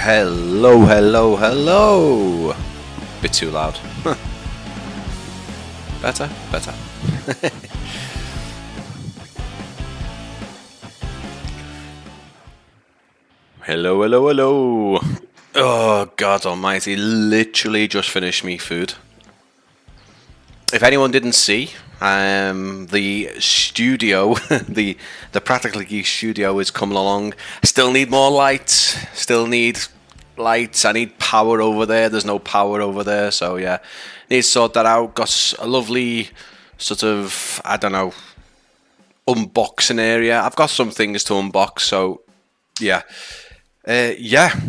Hello, hello, hello. Bit too loud. Better, better. Hello, hello, hello. Oh, God almighty, literally just finished me food. If anyone didn't see, the studio, the Practically Geek studio is coming along. Still need more lights. Still need lights. I need power over there. There's no power over there, so yeah, need to sort that out. Got a lovely sort of, I don't know, unboxing area. I've got some things to unbox, so yeah, yeah.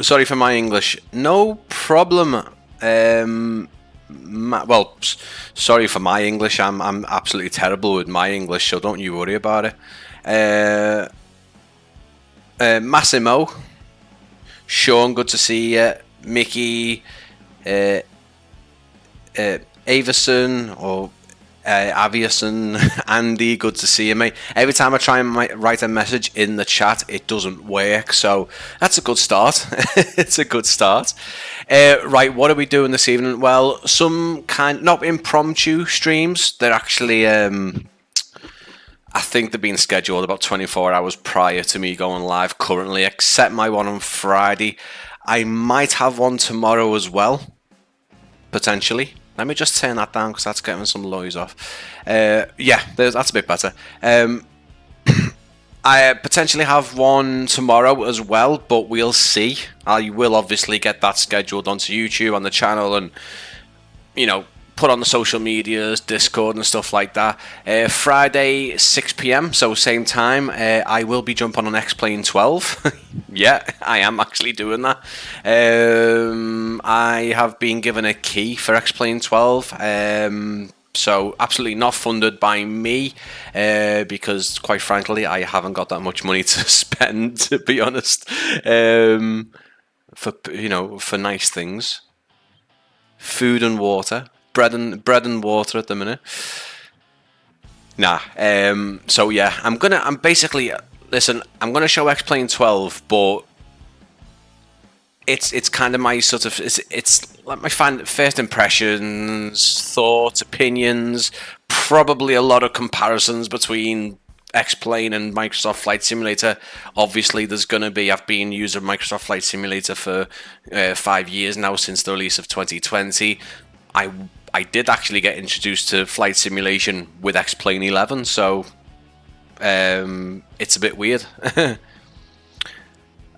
Sorry for my English. No problem. Well, sorry for my English. I'm absolutely terrible with my English, so don't you worry about it. Massimo, Sean, good to see you. Mickey, Averson or Avierson, Andy, good to see you, mate. Every time I try and write a message in the chat, it doesn't work, so that's a good start. It's a good start. Right, what are we doing this evening? Well, some kind, not impromptu streams. They're actually, I think they're being scheduled about 24 hours prior to me going live currently, except my one on Friday. I might have one tomorrow as well, potentially. Let me just turn that down because that's getting some noise off. Yeah, that's a bit better. I potentially have one tomorrow as well, but we'll see. I will obviously get that scheduled onto YouTube on the channel and, you know, put on the social medias, Discord and stuff like that. Friday, 6 PM, so same time, I will be jumping on X-Plane 12. Yeah, I am actually doing that. I have been given a key for X-Plane 12. So absolutely not funded by me, because quite frankly, I haven't got that much money to spend, to be honest, for, you know, for nice things. Food and water. Bread and water at the minute. Nah. So yeah, I'm basically, listen, I'm gonna show X-Plane 12, but it's kind of my sort of, it's like my first impressions, thoughts, opinions, probably a lot of comparisons between X-Plane and Microsoft Flight Simulator. Obviously, there's going to be, I've been a user of Microsoft Flight Simulator for 5 years now, since the release of 2020. I did actually get introduced to flight simulation with X-Plane 11, so it's a bit weird.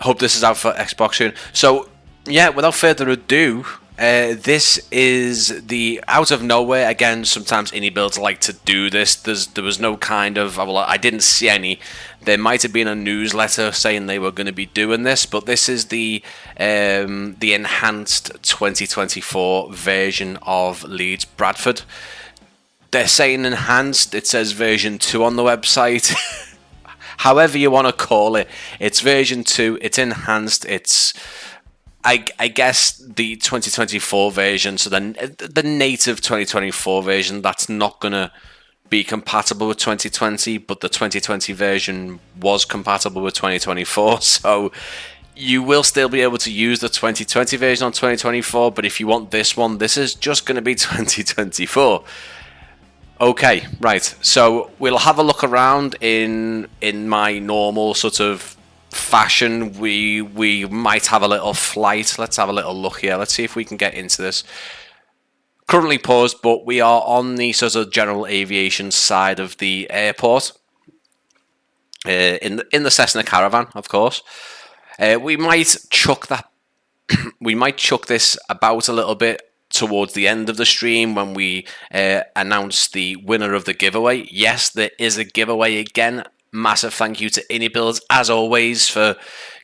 Hope this is out for Xbox soon. So yeah, without further ado, this is the out of nowhere. Again, sometimes iniBuilds like to do this. There was no kind of, well, I didn't see any. There might have been a newsletter saying they were going to be doing this, but this is the enhanced 2024 version of Leeds Bradford. They're saying enhanced. It says version 2 on the website. However you want to call it, it's version 2. It's enhanced. It's, I guess, the 2024 version. So then the native 2024 version, that's not gonna be compatible with 2020, but the 2020 version was compatible with 2024. So you will still be able to use the 2020 version on 2024. But if you want this one, this is just going to be 2024. Okay, right. So we'll have a look around in my normal sort of fashion. We might have a little flight. Let's have a little look here. Let's see if we can get into this. Currently paused, but we are on the sort of general aviation side of the airport. In the Cessna Caravan, of course. We might chuck that. We might chuck this about a little bit towards the end of the stream when we announce the winner of the giveaway. Yes, there is a giveaway again. Massive thank you to iniBuilds, as always, for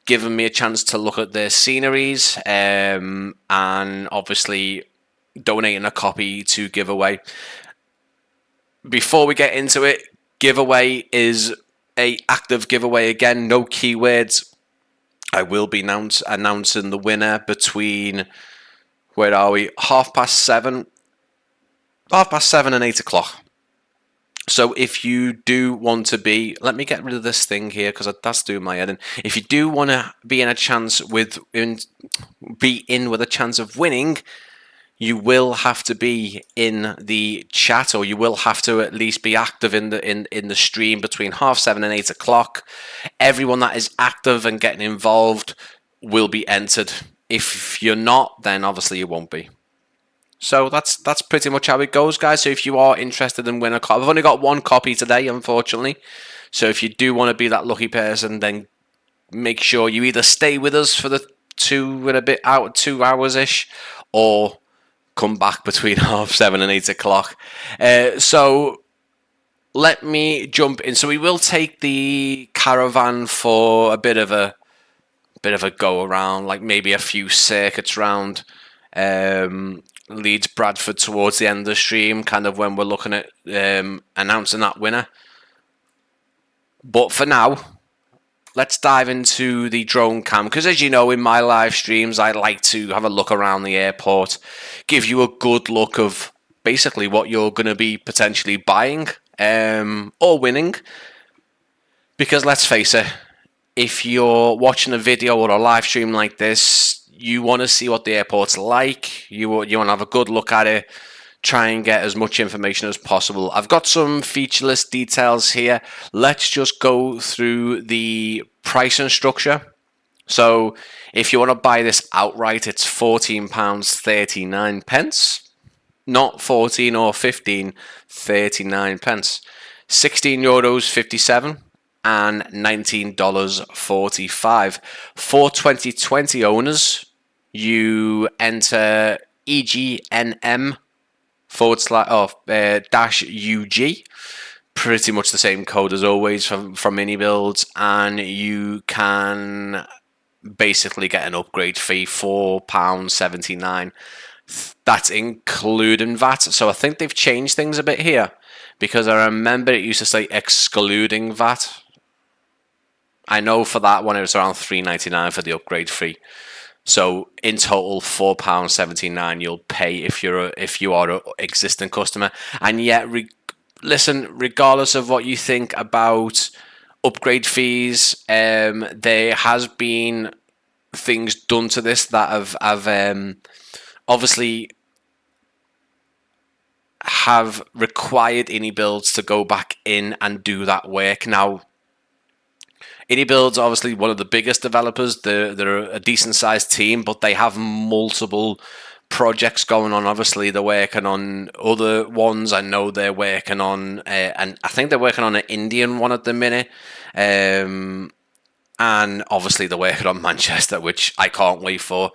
giving me a chance to look at their sceneries, and obviously donating a copy to give away. Before we get into it, giveaway is a active giveaway again, no keywords. I will be announcing the winner between, where are we, 7:30 and 8 o'clock. So if you do want to be, let me get rid of this thing here because that's doing my head in. If you do want to be in a chance with, be in with a chance of winning, you will have to be in the chat, or you will have to at least be active in the stream between 7:30 and 8 o'clock. Everyone that is active and getting involved will be entered. If you're not, then obviously you won't be. So that's pretty much how it goes, guys. So if you are interested in winning a copy, I've only got one copy today, unfortunately. So if you do want to be that lucky person, then make sure you either stay with us for the 2 hours ish, or come back between 7:30 and 8 o'clock. So let me jump in. So we will take the caravan for a bit of a go around, like maybe a few circuits round Leeds Bradford towards the end of the stream, kind of when we're looking at announcing that winner. But for now, let's dive into the drone cam, because as you know, in my live streams, I like to have a look around the airport, give you a good look of basically what you're going to be potentially buying or winning. Because let's face it, if you're watching a video or a live stream like this, you want to see what the airport's like. You want to have a good look at it, try and get as much information as possible. I've got some feature list details here. Let's just go through the pricing structure. So if you want to buy this outright, it's £14.39, not 14 or 15, 39 pence. €16.57 and $19.45. For 2020 owners, you enter EGNM /UG, pretty much the same code as always from iniBuilds, and you can basically get an upgrade fee, £4.79. That's including VAT. So I think they've changed things a bit here, because I remember it used to say excluding VAT. I know for that one it was around £3.99 for the upgrade fee. So in total, £4.79 you'll pay if you are an existing customer. And yet, listen, regardless of what you think about upgrade fees, there has been things done to this that have obviously have required iniBuilds to go back in and do that work. Now, iniBuilds are obviously one of the biggest developers. They're a decent sized team, but they have multiple projects going on. Obviously, they're working on other ones. I know they're working on, and I think they're working on an Indian one at the minute. And obviously, they're working on Manchester, which I can't wait for.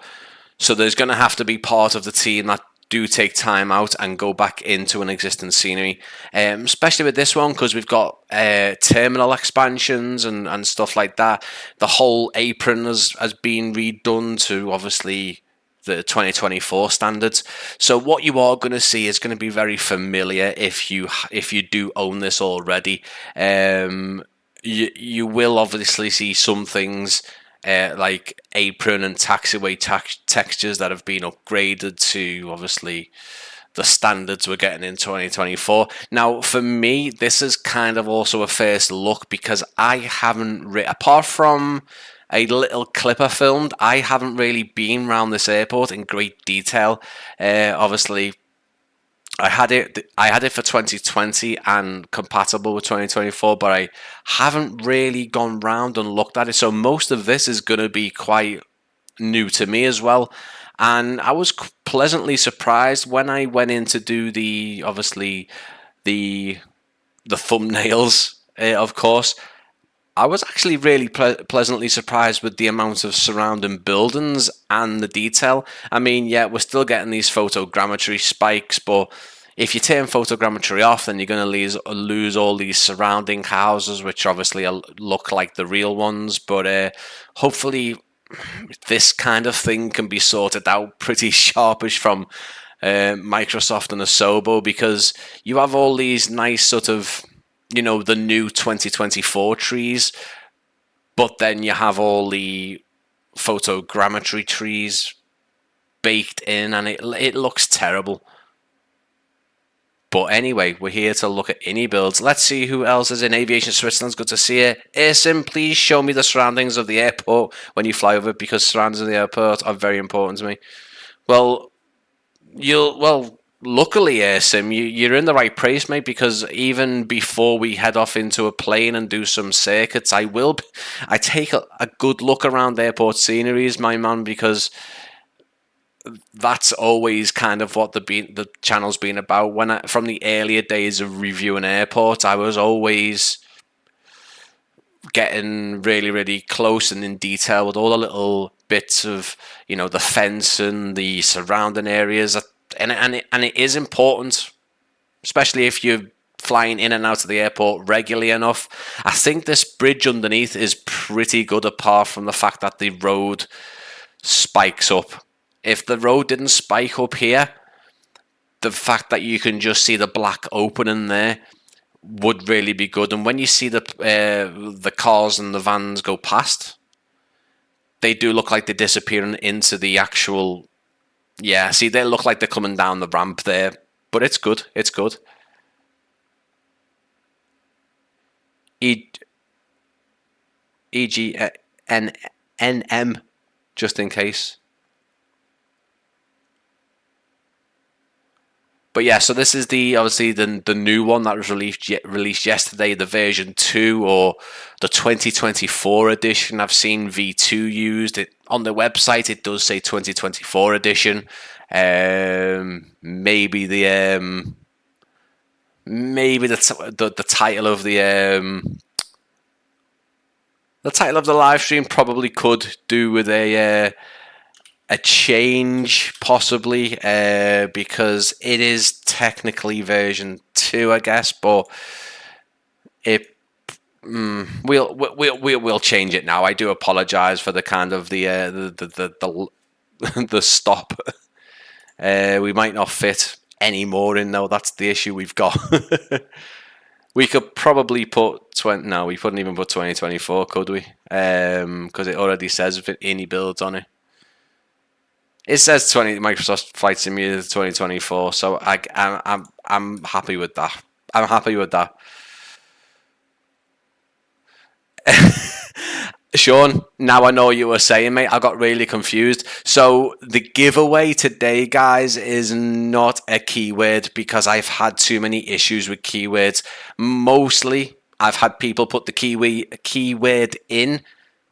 So there's going to have to be part of the team that do take time out and go back into an existing scenery, especially with this one, because we've got terminal expansions and stuff like that. The whole apron has been redone to obviously the 2024 standards. So what you are going to see is going to be very familiar if you do own this already. You will obviously see some things like apron and taxiway textures that have been upgraded to obviously the standards we're getting in 2024. Now, for me, this is kind of also a first look, because I haven't, apart from a little clip I filmed, I haven't really been around this airport in great detail. Obviously, I had it for 2020 and compatible with 2024, but I haven't really gone round and looked at it. So most of this is going to be quite new to me as well. And I was pleasantly surprised when I went in to do the thumbnails, of course. I was actually really pleasantly surprised with the amount of surrounding buildings and the detail. I mean, yeah, we're still getting these photogrammetry spikes, but if you turn photogrammetry off, then you're going to lose all these surrounding houses, which obviously look like the real ones. But hopefully this kind of thing can be sorted out pretty sharpish from Microsoft and Asobo, because you have all these nice sort of, you know, the new 2024 trees, but then you have all the photogrammetry trees baked in, and it looks terrible. But anyway, we're here to look at iniBuilds. Let's see who else is in Aviation Switzerland. It's good to see you. Asim, please show me the surroundings of the airport when you fly over, because surroundings of the airport are very important to me. Well, luckily, Asim, you're in the right place, mate, because even before we head off into a plane and do some circuits, I take a good look around airport sceneries, my man, because that's always kind of what the channel's been about. From the earlier days of reviewing airports, I was always getting really, really close and in detail with all the little bits of, the fence and the surrounding areas, and it is important, especially if you're flying in and out of the airport regularly enough. I think this bridge underneath is pretty good, apart from the fact that the road spikes up. If the road didn't spike up here, the fact that you can just see the black opening there would really be good. And when you see the cars and the vans go past, they do look like they're disappearing into the actual... Yeah, see, they look like they're coming down the ramp there. But it's good. It's good. EGNM, just in case. But yeah, so this is obviously the new one that was released yesterday, the version 2 or the 2024 edition. I've seen V2 used. On the website it does say 2024 edition. Maybe the title of the title of the live stream probably could do with a change, possibly, because it is technically version 2, I guess, but we'll change it now. I do apologize for the kind of the stop. We might not fit any more in though. That's the issue we've got. We could probably put no, we couldn't even put 2024, could we? Because it already says iniBuilds on it. It says Microsoft Flight Simulator 2024, so I'm happy with that. I'm happy with that. Sean, now I know what you were saying, mate. I got really confused. So the giveaway today, guys, is not a keyword, because I've had too many issues with keywords. Mostly, I've had people put the keyword in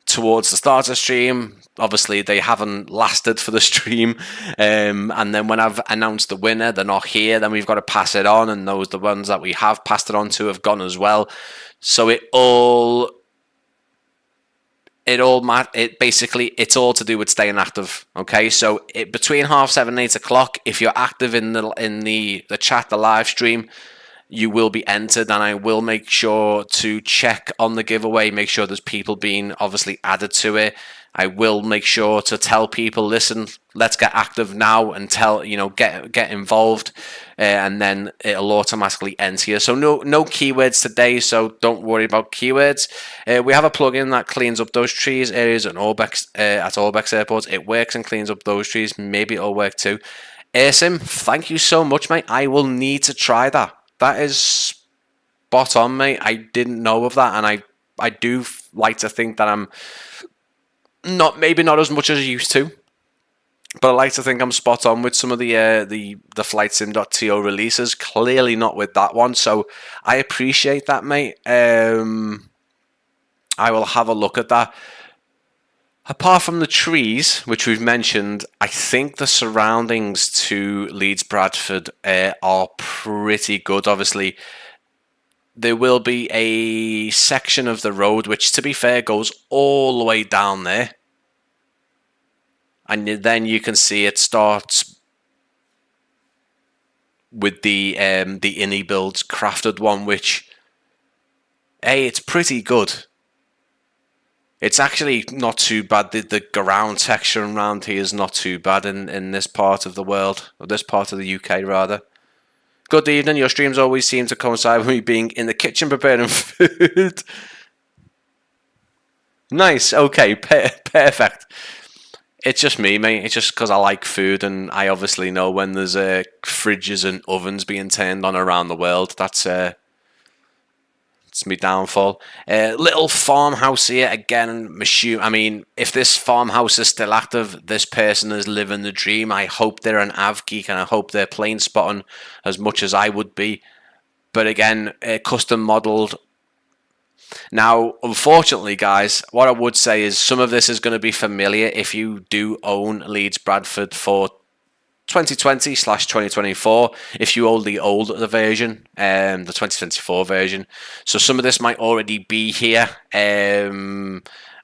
towards the start of the stream. Obviously, they haven't lasted for the stream, and then when I've announced the winner, they're not here. Then we've got to pass it on, and the ones that we have passed it on to have gone as well. So basically it's all to do with staying active. Okay, so between 7:30 and 8 o'clock, if you're active in the chat, the live stream, you will be entered, and I will make sure to check on the giveaway, make sure there's people being obviously added to it. I will make sure to tell people, listen, let's get active now, and get involved, and then it'll automatically enter you. So no keywords today, so don't worry about keywords. We have a plugin that cleans up those trees areas at Orbex Airport. It works and cleans up those trees. Maybe it'll work too. Asim, thank you so much, mate. I will need to try that. That is spot on, mate. I didn't know of that, and I do like to think that I'm maybe not as much as I used to, but I like to think I'm spot on with some of the flightsim.to releases. Clearly not with that one, so I appreciate that, mate. I will have a look at that. Apart from the trees, which we've mentioned, I think the surroundings to Leeds Bradford are pretty good. Obviously, there will be a section of the road which, to be fair, goes all the way down there. And then you can see it starts with the iniBuilds crafted one, which, hey, it's pretty good. It's actually not too bad. The ground texture around here is not too bad in this part of the world, or this part of the UK rather. Good evening. Your streams always seem to coincide with me being in the kitchen preparing food. Nice. Okay. Perfect. It's just me, mate. It's just because I like food, and I obviously know when there's fridges and ovens being turned on around the world. It's my downfall. Little farmhouse here again. I mean, if this farmhouse is still active, this person is living the dream. I hope they're an av geek, and I hope they're plane spotting as much as I would be. But again, custom modelled. Now, unfortunately, guys, what I would say is some of this is going to be familiar if you do own Leeds Bradford for 2020/2024, if you own the older version, the 2024 version. So some of this might already be here. I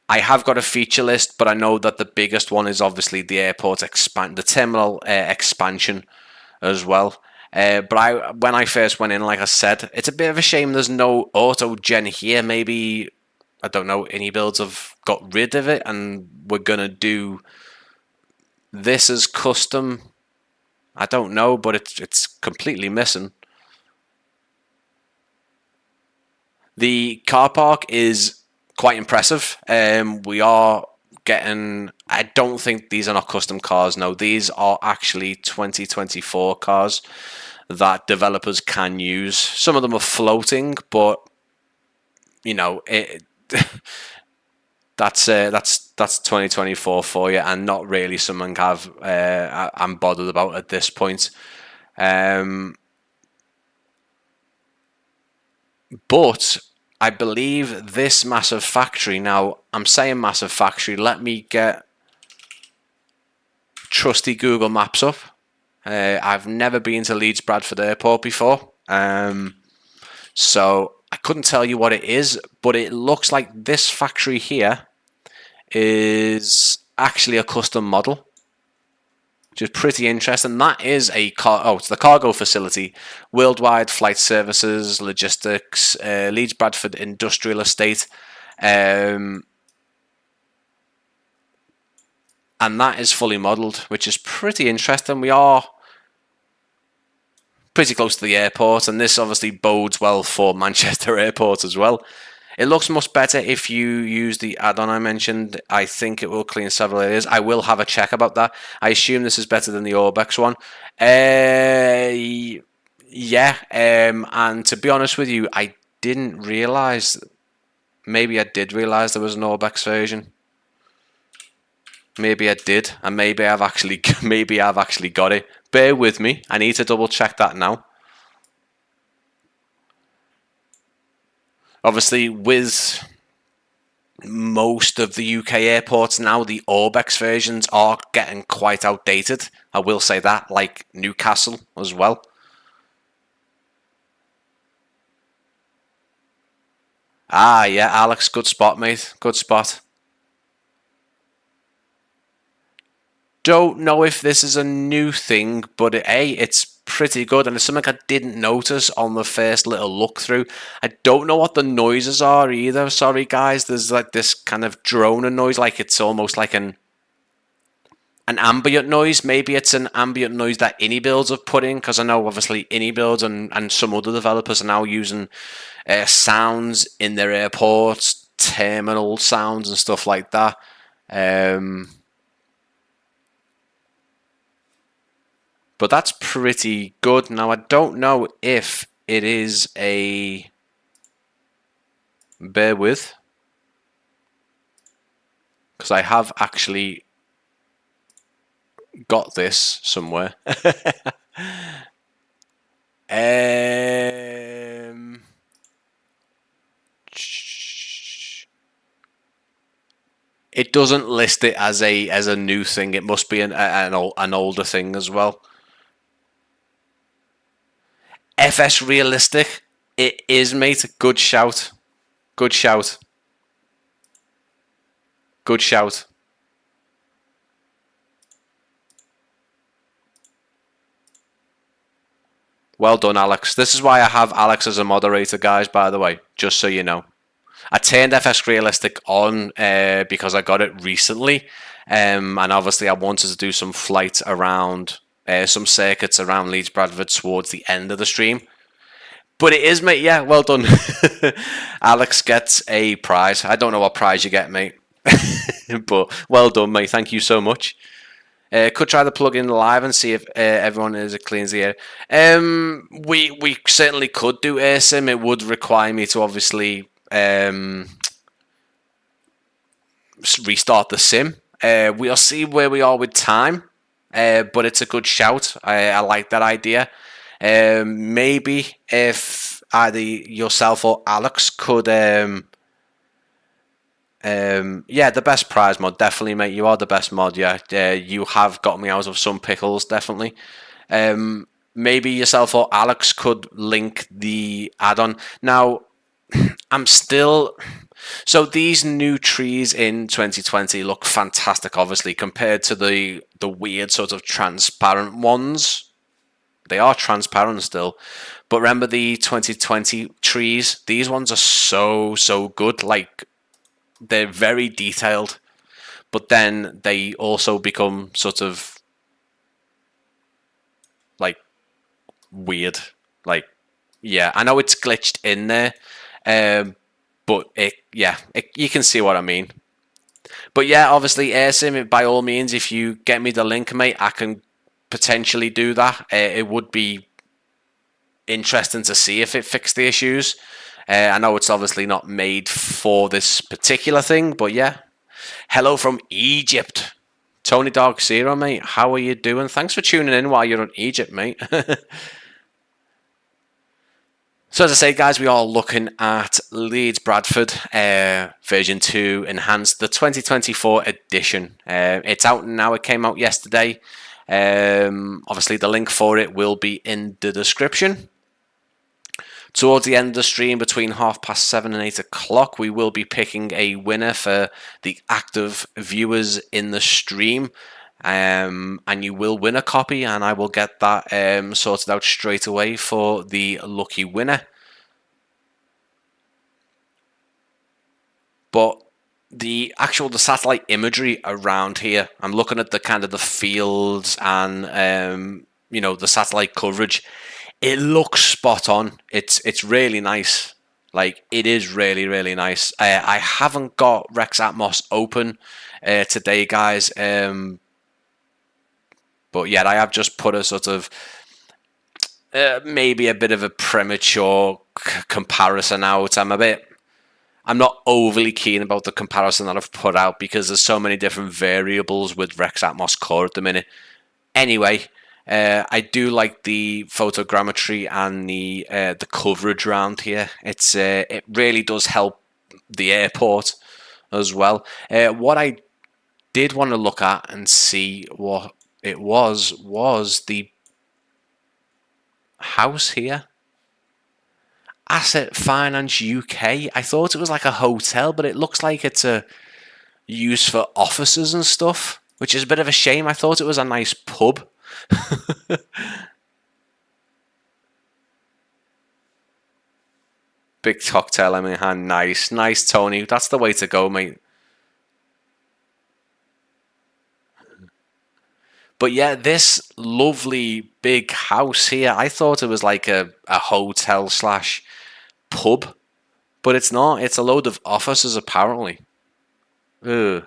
have got a feature list, but I know that the biggest one is obviously the the terminal expansion as well. But when I first went in, like I said, it's a bit of a shame there's no auto gen here. Maybe, I don't know, iniBuilds have got rid of it and we're gonna do this as custom. I don't know, but it's completely missing. The car park is quite impressive. We are getting, I don't think these are not custom cars. No, these are actually 2024 cars that developers can use. Some of them are floating, but you know, that's 2024 for you, and not really something I'm bothered about at this point. But I believe this massive factory, now I'm saying massive factory, let me get trusty Google Maps up. I've never been to Leeds Bradford Airport before, so I couldn't tell you what it is, but it looks like this factory here is actually a custom model, which is pretty interesting. That is it's the cargo facility, worldwide flight services, logistics, Leeds Bradford Industrial Estate, and that is fully modelled, which is pretty interesting. We are pretty close to the airport, and this obviously bodes well for Manchester Airport as well. It looks much better if you use the add-on I mentioned. I think it will clean several areas. I will have a check about that. I assume this is better than the Orbex one. Yeah, and to be honest with you, I didn't realise. Maybe I did realise there was an Orbex version. Maybe I did, and maybe I've actually got it. Bear with me. I need to double check that now. Obviously, with most of the UK airports now, the Orbex versions are getting quite outdated. I will say that, like Newcastle as well. Ah, yeah, Alex, good spot, mate. Good spot. Don't know if this is a new thing, but it's pretty good, and it's something I didn't notice on the first little look through. I don't know what the noises are either. Sorry, guys. There's like this kind of droning noise, like it's almost like an ambient noise. Maybe it's an ambient noise that iniBuilds have put in, because I know obviously iniBuilds and some other developers are now using sounds in their airports, terminal sounds and stuff like that. But that's pretty good. Now, I don't know if it is a... Bear with. Because I have actually got this somewhere. It doesn't list it as a new thing. It must be an older thing as well. FS realistic, it is, mate. Good shout. Good shout. Good shout. Well done, Alex. This is why I have Alex as a moderator, guys, by the way, just so you know. I turned FS realistic on because I got it recently, and obviously I wanted to do some flights around... some circuits around Leeds Bradford towards the end of the stream. But it is, mate. Yeah, well done. Alex gets a prize. I don't know what prize you get, mate. But well done, mate. Thank you so much. Could try the plugin live and see if everyone is as clean as the air. We certainly could do AirSim. It would require me to obviously restart the sim. We'll see where we are with time, but it's a good shout. I like that idea. Maybe if either yourself or Alex could, yeah, the best prize mod, definitely, mate. You are the best mod, yeah. You have got me out of some pickles, definitely. Maybe yourself or Alex could link the add-on. Now, I'm still... So these new trees in 2020 look fantastic, obviously, compared to the weird sort of transparent ones. They are transparent still. But remember the 2020 trees? These ones are so good. Like, they're very detailed. But then they also become sort of, like, weird. Like, yeah, I know it's glitched in there. But you can see what I mean. But yeah, obviously, AirSim, by all means, if you get me the link, mate, I can potentially do that. It would be interesting to see if it fixed the issues. I know it's obviously not made for this particular thing, but yeah. Hello from Egypt. Tony Dog Zero, mate. How are you doing? Thanks for tuning in while you're in Egypt, mate. So as I say, guys, we are looking at Leeds Bradford version 2 enhanced, the 2024 edition. It's out now. It came out yesterday. Obviously, the link for it will be in the description. Towards the end of the stream, between 7:30 and 8 o'clock, we will be picking a winner for the active viewers in the stream. And you will win a copy, and I will get that sorted out straight away for the lucky winner. But the satellite imagery around here, I'm looking at the kind of the fields and the satellite coverage. It looks spot on. It's really nice. Like, it is really nice. I haven't got Rex Atmos open today, guys. But yet I have just put a sort of maybe a bit of a premature comparison out. I'm not overly keen about the comparison that I've put out because there's so many different variables with Rex Atmos Core at the minute. Anyway, I do like the photogrammetry and the coverage around here. It really does help the airport as well. What I did want to look at and see what it was the house here. Asset Finance UK. I thought it was like a hotel, but it looks like it's a use for offices and stuff, which is a bit of a shame. I thought it was a nice pub. Big cocktail in my hand. Nice, Tony. That's the way to go, mate. But yeah, this lovely big house here, I thought it was like a hotel / pub, but it's not. It's a load of offices, apparently. Ugh.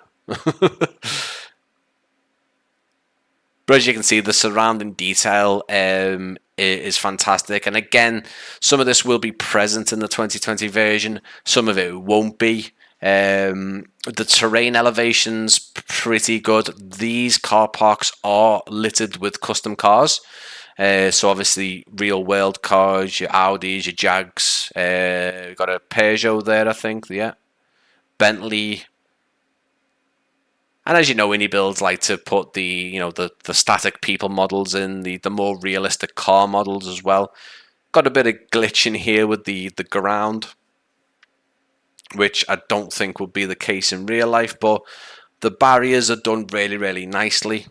But as you can see, the surrounding detail is fantastic. And again, some of this will be present in the 2020 version. Some of it won't be. The terrain elevation's pretty good. These car parks are littered with custom cars. So obviously real world cars, your Audis, your Jags. We've got a Peugeot there, I think. Yeah. Bentley. And as you know, iniBuilds like to put the static people models in, the more realistic car models as well. Got a bit of glitch in here with the ground, which I don't think would be the case in real life, but the barriers are done really nicely.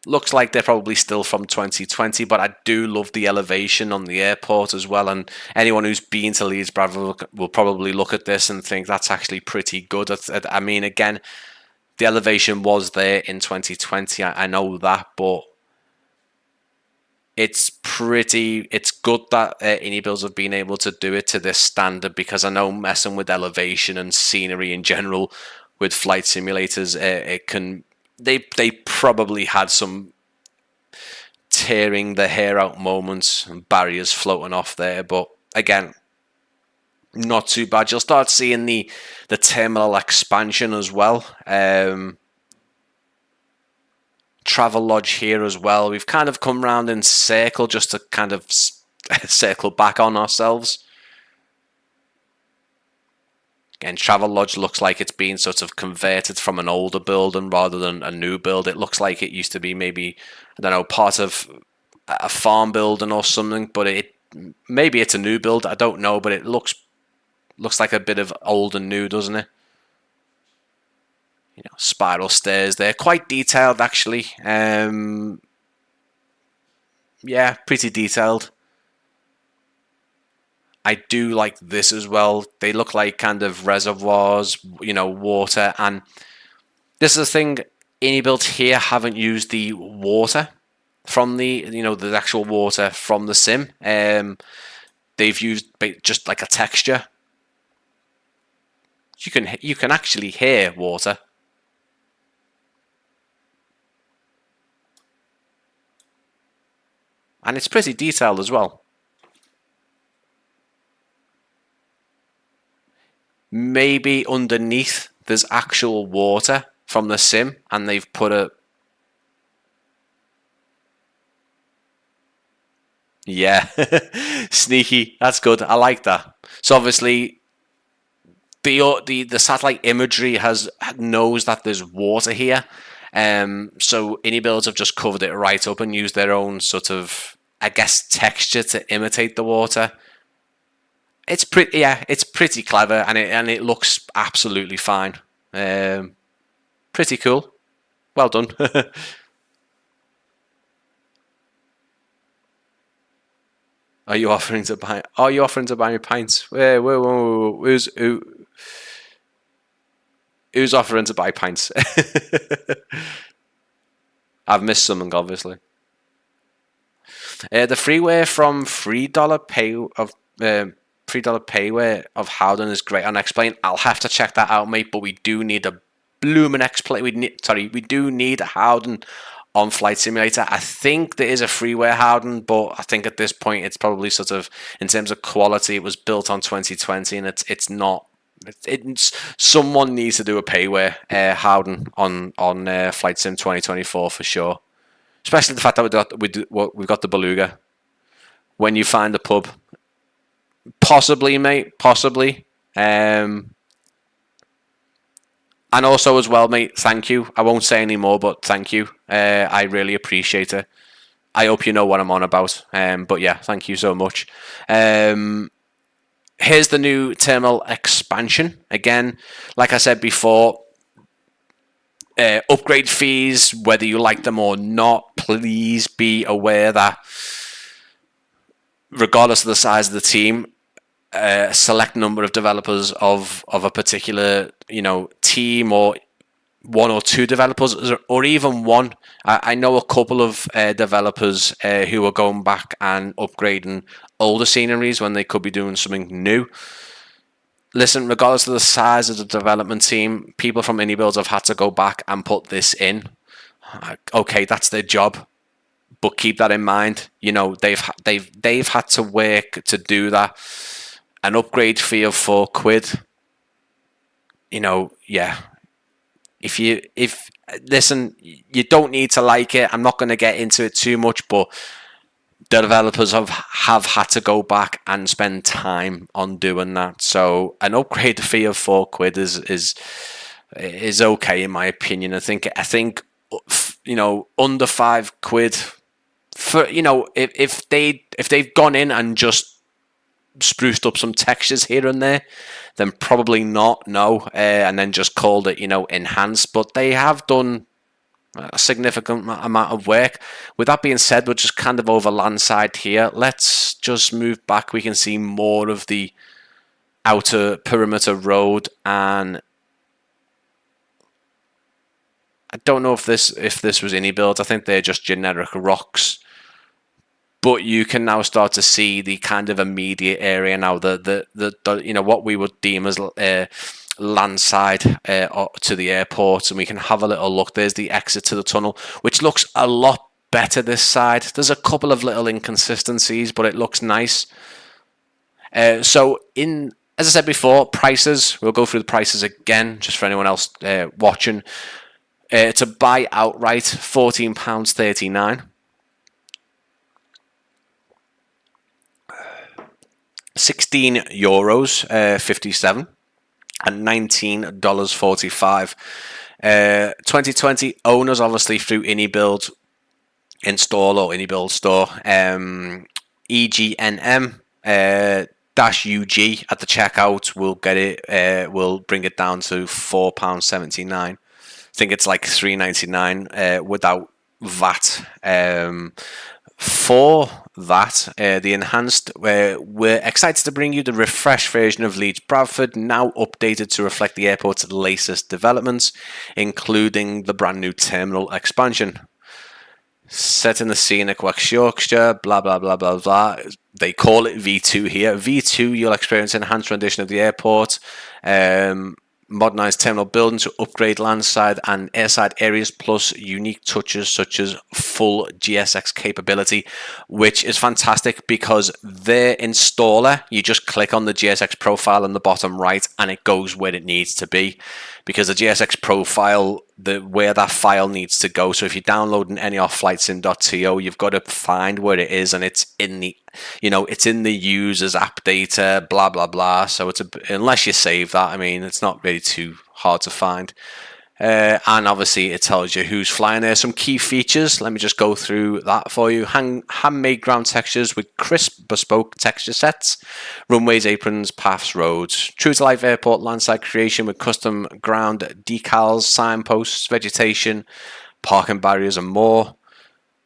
Looks like they're probably still from 2020, but I do love the elevation on the airport as well, and anyone who's been to Leeds Bradford will probably look at this and think that's actually pretty good. I mean, again, the elevation was there in 2020, I know that, but it's good that iniBuilds have been able to do it to this standard, because I know messing with elevation and scenery in general with flight simulators. They probably had some tearing the hair out moments and barriers floating off there, but again, not too bad. You'll start seeing the terminal expansion as well. Travel lodge here as well. We've kind of come round in circle just to kind of circle back on ourselves. Again, travel lodge looks like it's been sort of converted from an older building rather than a new build. It looks like it used to be maybe, I don't know, part of a farm building or something, but maybe it's a new build. I don't know, but it looks like a bit of old and new, doesn't it? You know, spiral stairs. They're quite detailed, actually. Yeah, pretty detailed. I do like this as well. They look like kind of reservoirs, you know, water. And this is the thing, iniBuilds here haven't used the water from the, you know, the actual water from the sim. They've used just like a texture. You can actually hear water. And it's pretty detailed as well. Maybe underneath there's actual water from the sim and they've put a... Yeah, sneaky. That's good. I like that. So obviously the satellite imagery knows that there's water here. So iniBuilds have just covered it right up and used their own sort of, I guess, texture to imitate the water. It's pretty, yeah, it's pretty clever, and it looks absolutely fine. Pretty cool. Well done. Are you offering to buy? Are you offering to buy me pints? Whoa. Who's offering to buy pints? I've missed something, obviously. The freeware from $3 payware of Howden is great on X-Plane. I'll have to check that out, mate. But we do need a blooming X-Plane. We do need a Howden on Flight Simulator. I think there is a freeware Howden, but I think at this point it's probably sort of, in terms of quality, it was built on 2020, and it's not. Someone needs to do a payware Howden on Flight Sim 2024 for sure. Especially the fact that we've got the Beluga. When you find the pub, possibly, mate, possibly. And also as well, mate, thank you. I won't say any more, but thank you. I really appreciate it. I hope you know what I'm on about. But yeah, thank you so much. Here's the new terminal expansion. Again, like I said before, upgrade fees, whether you like them or not, please be aware that regardless of the size of the team, a select number of developers of a particular, you know, team, or one or two developers, or even one. I know a couple of developers who are going back and upgrading older sceneries when they could be doing something new. Listen, regardless of the size of the development team, people from iniBuilds have had to go back and put this in. Okay, that's their job, but keep that in mind. You know, they've had to work to do that. An upgrade fee of £4. You know, yeah. Listen, you don't need to like it. I'm not going to get into it too much, but the developers have had to go back and spend time on doing that. So an upgrade fee of £4 is okay in my opinion. I think you know, under £5 for, you know, if they've gone in and just spruced up some textures here and there, then probably not, no, and then just called it, you know, enhanced. But they have done a significant amount of work. With that being said, we're just kind of over landside here. Let's just move back. We can see more of the outer perimeter road, and I don't know if this was iniBuilds. I think they're just generic rocks. But you can now start to see the kind of immediate area now, the you know, what we would deem as landside to the airport, and we can have a little look. There's the exit to the tunnel, which looks a lot better this side. There's a couple of little inconsistencies, but it looks nice. So as I said before, prices, we'll go through the prices again just for anyone else watching. To buy outright, £14.39. €16, 57, and $19.45. 2020 owners, obviously through iniBuild install or iniBuild store. EGNM -UG at the checkout will get it. Will bring it down to £4.79. I think it's like $3.99 without VAT. For that, the enhanced, we're excited to bring you the refreshed version of Leeds Bradford, now updated to reflect the airport's latest developments, including the brand new terminal expansion. Set in the scenic West Yorkshire, blah blah blah blah blah. They call it V2 here. V2, you'll experience enhanced rendition of the airport. Modernised terminal building to upgrade landside and airside areas, plus unique touches such as full GSX capability, which is fantastic because their installer, you just click on the GSX profile in the bottom right and it goes where it needs to be, because the GSX profile, where that file needs to go. So if you're downloading any off flightsim.to, you've got to find where it is, and it's in the, it's in the user's app data, blah blah blah. So unless you save that, I mean, it's not really too hard to find. And obviously it tells you who's flying there. Some key features, let me just go through that for you. Handmade ground textures with crisp bespoke texture sets, runways, aprons, paths, roads. True to life airport landside creation with custom ground decals, signposts, vegetation, parking barriers and more.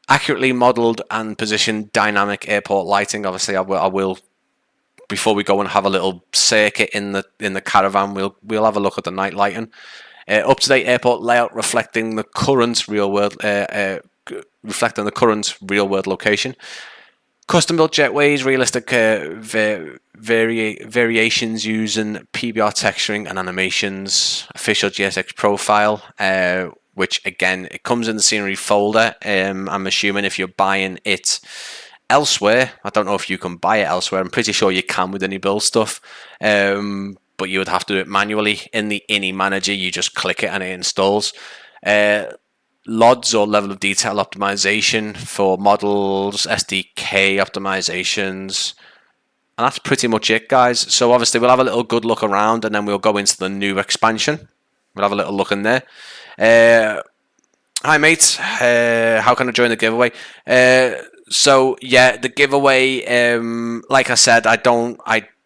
Accurately modelled and positioned dynamic airport lighting. Obviously I will before we go and have a little circuit in the caravan, we'll have a look at the night lighting. Up-to-date airport layout reflecting the current real-world location. Custom-built jetways, realistic variations using PBR texturing and animations. Official GSX profile, which again, it comes in the scenery folder. I'm assuming if you're buying it elsewhere, I don't know if you can buy it elsewhere. I'm pretty sure you can with iniBuild stuff. But you would have to do it manually. In the ini manager, you just click it and it installs. LODs, or level of detail optimization for models, SDK optimizations, and that's pretty much it, guys. So obviously we'll have a little good look around, and then we'll go into the new expansion. We'll have a little look in there. Hi mates, how can I join the giveaway? So yeah, the giveaway, like I said, I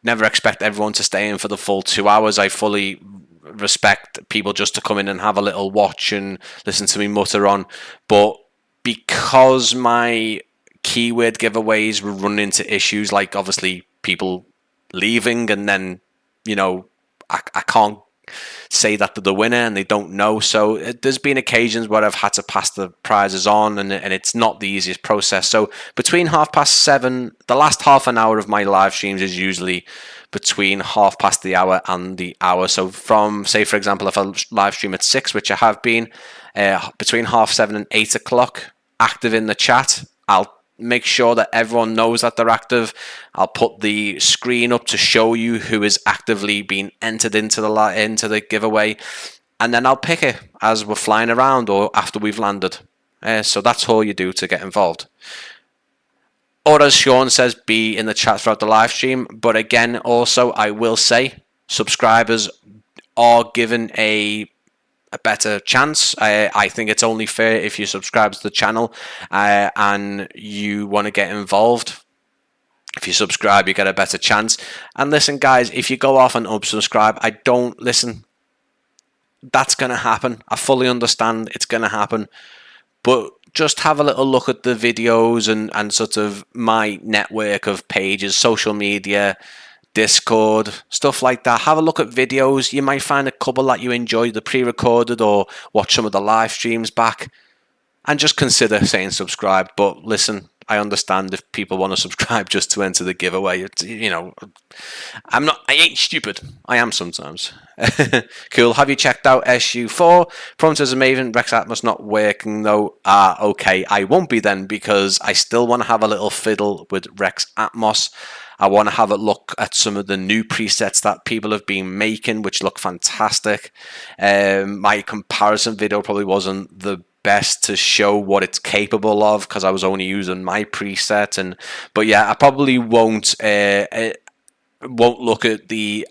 never expect everyone to stay in for the full 2 hours. I fully respect people just to come in and have a little watch and listen to me mutter on. But because my keyword giveaways were running into issues, like obviously people leaving, and then, I can't say that to the winner and they don't know. So there's been occasions where I've had to pass the prizes on, and it's not the easiest process. So between 7:30, the last half an hour of my live streams is usually between half past the hour and the hour. So from, say for example, if I live stream at 6, which I have been, between 7:30 and 8 o'clock, active in the chat. I'll make sure that everyone knows that they're active. I'll put the screen up to show you who is actively being entered into the giveaway, and then I'll pick it as we're flying around or after we've landed. So that's all you do to get involved. Or as Sean says, be in the chat throughout the live stream. But again, also I will say subscribers are given a better chance. I think it's only fair if you subscribe to the channel and you want to get involved. If you subscribe, you get a better chance. And listen, guys, if you go off and unsubscribe, that's going to happen. I fully understand it's going to happen. But just have a little look at the videos and sort of my network of pages, social media, Discord, stuff like that. Have a look at videos. You might find a couple that you enjoy, the pre-recorded, or watch some of the live streams back, and just consider saying subscribe. But listen, I understand if people want to subscribe just to enter the giveaway. You know, I ain't stupid. I am sometimes. Cool. Have you checked out SU4? Prompt is amazing. Rex Atmos not working though. Okay. I won't be then, because I still want to have a little fiddle with Rex Atmos. I want to have a look at some of the new presets that people have been making, which look fantastic. My comparison video probably wasn't the best to show what it's capable of, because I was only using my preset. But yeah, I probably won't look at the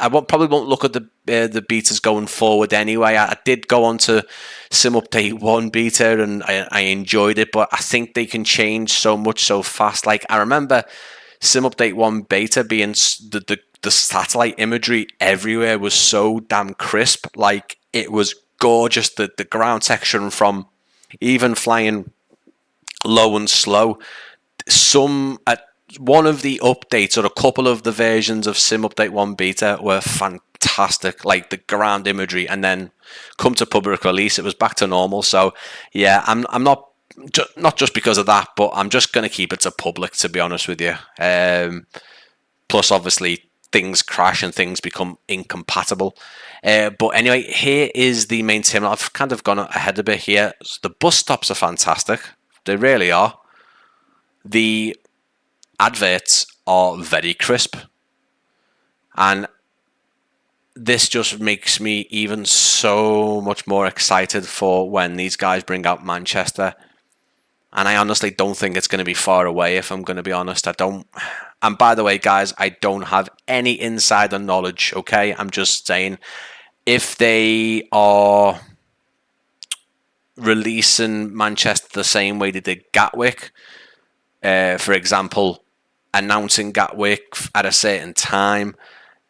betas going forward anyway. I did go on to Sim Update 1 beta and I enjoyed it, but I think they can change so much so fast. Like, I remember Sim Update 1 beta being the satellite imagery everywhere was so damn crisp. Like, it was gorgeous. The ground texture from even flying low and slow. One of the updates or a couple of the versions of Sim Update 1 beta were fantastic, like the ground imagery, and then come to public release, it was back to normal. So yeah, I'm not just because of that, but I'm just going to keep it to public, to be honest with you. Plus, obviously, things crash and things become incompatible. But anyway, here is the main terminal. I've kind of gone ahead a bit here. The bus stops are fantastic. They really are. The adverts are very crisp, and this just makes me even so much more excited for when these guys bring out Manchester. And I honestly don't think it's going to be far away, if I'm going to be honest. I don't. And by the way, guys, I don't have any insider knowledge, okay? I'm just saying, if they are releasing Manchester the same way they did Gatwick, for example, announcing Gatwick at a certain time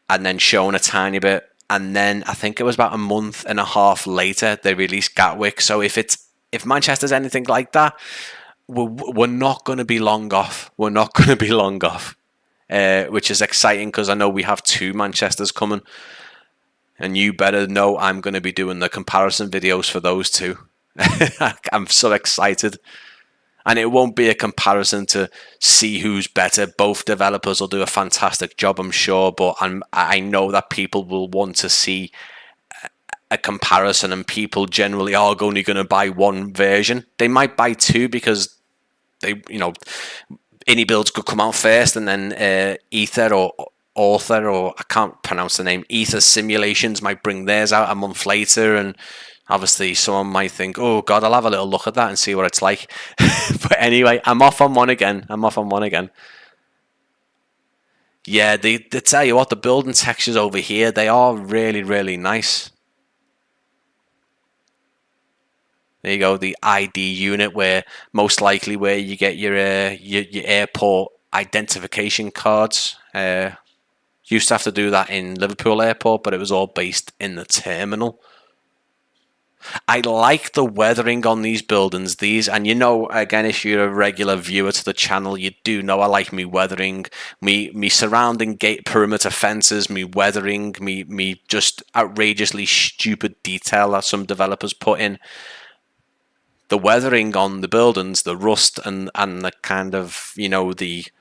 and then showing a tiny bit, and then I think it was about a month and a half later they released Gatwick. So if Manchester's anything like that, we're not going to be long off. We're not going to be long off, which is exciting, because I know we have 2 Manchesters coming, and you better know I'm going to be doing the comparison videos for those 2. I'm so excited. And it won't be a comparison to see who's better. Both developers will do a fantastic job, I'm sure. But I know that people will want to see a comparison, and people generally are only going to buy one version. They might buy 2 because iniBuilds could come out first, and then Ether or Author, or I can't pronounce the name, Ether Simulations might bring theirs out a month later, and obviously someone might think, oh god, I'll have a little look at that and see what it's like. But anyway, I'm off on one again. Yeah, they tell you what, the building textures over here, they are really, really nice. There you go, the ID unit, where most likely where you get your airport identification cards. Used to have to do that in Liverpool Airport, but it was all based in the terminal. I like the weathering on these buildings. And again, if you're a regular viewer to the channel, you do know I like me weathering, me surrounding gate perimeter fences, me weathering, me just outrageously stupid detail that some developers put in. The weathering on the buildings, the rust and the kind of, the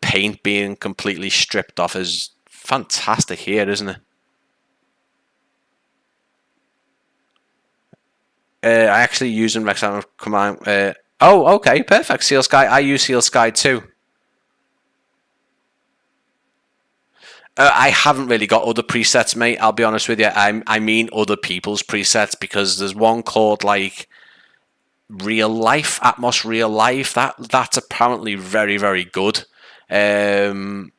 paint being completely stripped off is fantastic here, isn't it? I actually using Rex command. Oh, okay, perfect. Seal Sky. I use Seal Sky too. I haven't really got other presets, mate. I'll be honest with you. I mean other people's presets, because there's one called like Real Life, Atmos Real Life. That's apparently very, very good. And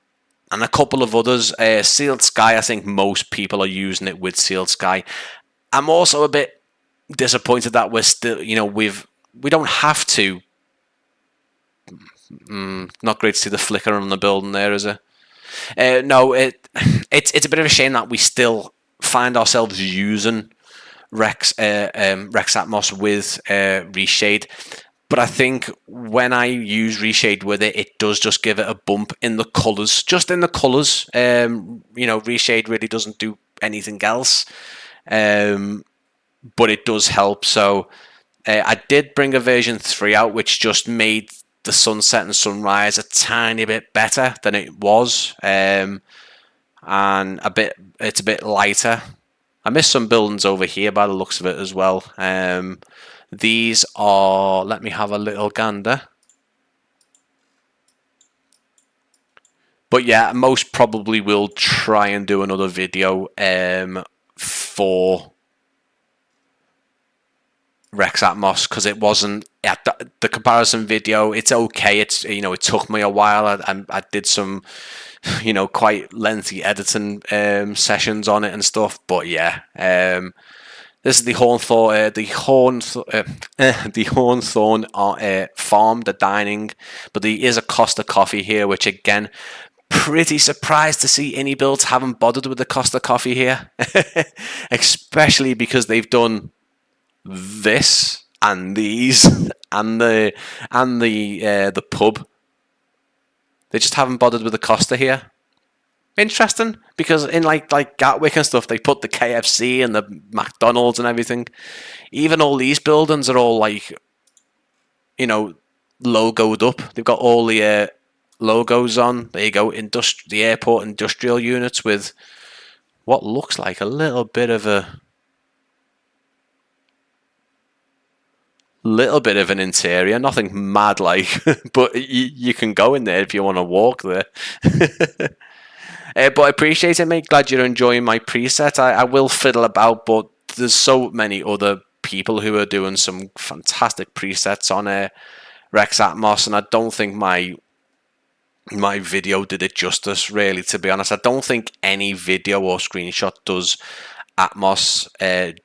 a couple of others. Sealed Sky. I think most people are using it with Sealed Sky. I'm also a bit disappointed that we're still, we don't have to. Not great to see the flicker on the building there, is it? No, it's a bit of a shame that we still find ourselves using Rex Atmos with Reshade. But I think when I use Reshade with it, it does just give it a bump in the colours. Just in the colours. Reshade really doesn't do anything else. But it does help. So I did bring a version 3 out, which just made the sunset and sunrise a tiny bit better than it was, and it's a bit lighter. I missed some buildings over here by the looks of it as well. These are, let me have a little gander. But yeah, most probably will try and do another video for Rex Atmos, because it wasn't at the comparison video. It's okay. It's, you know, it took me a while. I did some, you know, quite lengthy editing sessions on it and stuff. But yeah, this is the Hornthorn farm, the dining. But there is a Costa coffee here, which again, pretty surprised to see iniBuilds haven't bothered with the Costa coffee here, especially because they've done this and these and the pub. They just haven't bothered with the Costa here. Interesting, because in like Gatwick and stuff, they put the KFC and the McDonald's and everything. Even all these buildings are all like, you know, logoed up. They've got all the logos on. There you go, the airport industrial units with what looks like a little bit of an interior, nothing mad like, but you can go in there if you want to walk there. But I appreciate it, mate. Glad you're enjoying my preset. I will fiddle about, but there's so many other people who are doing some fantastic presets on Rex Atmos, and I don't think my video did it justice, really, to be honest. I don't think any video or screenshot does Atmos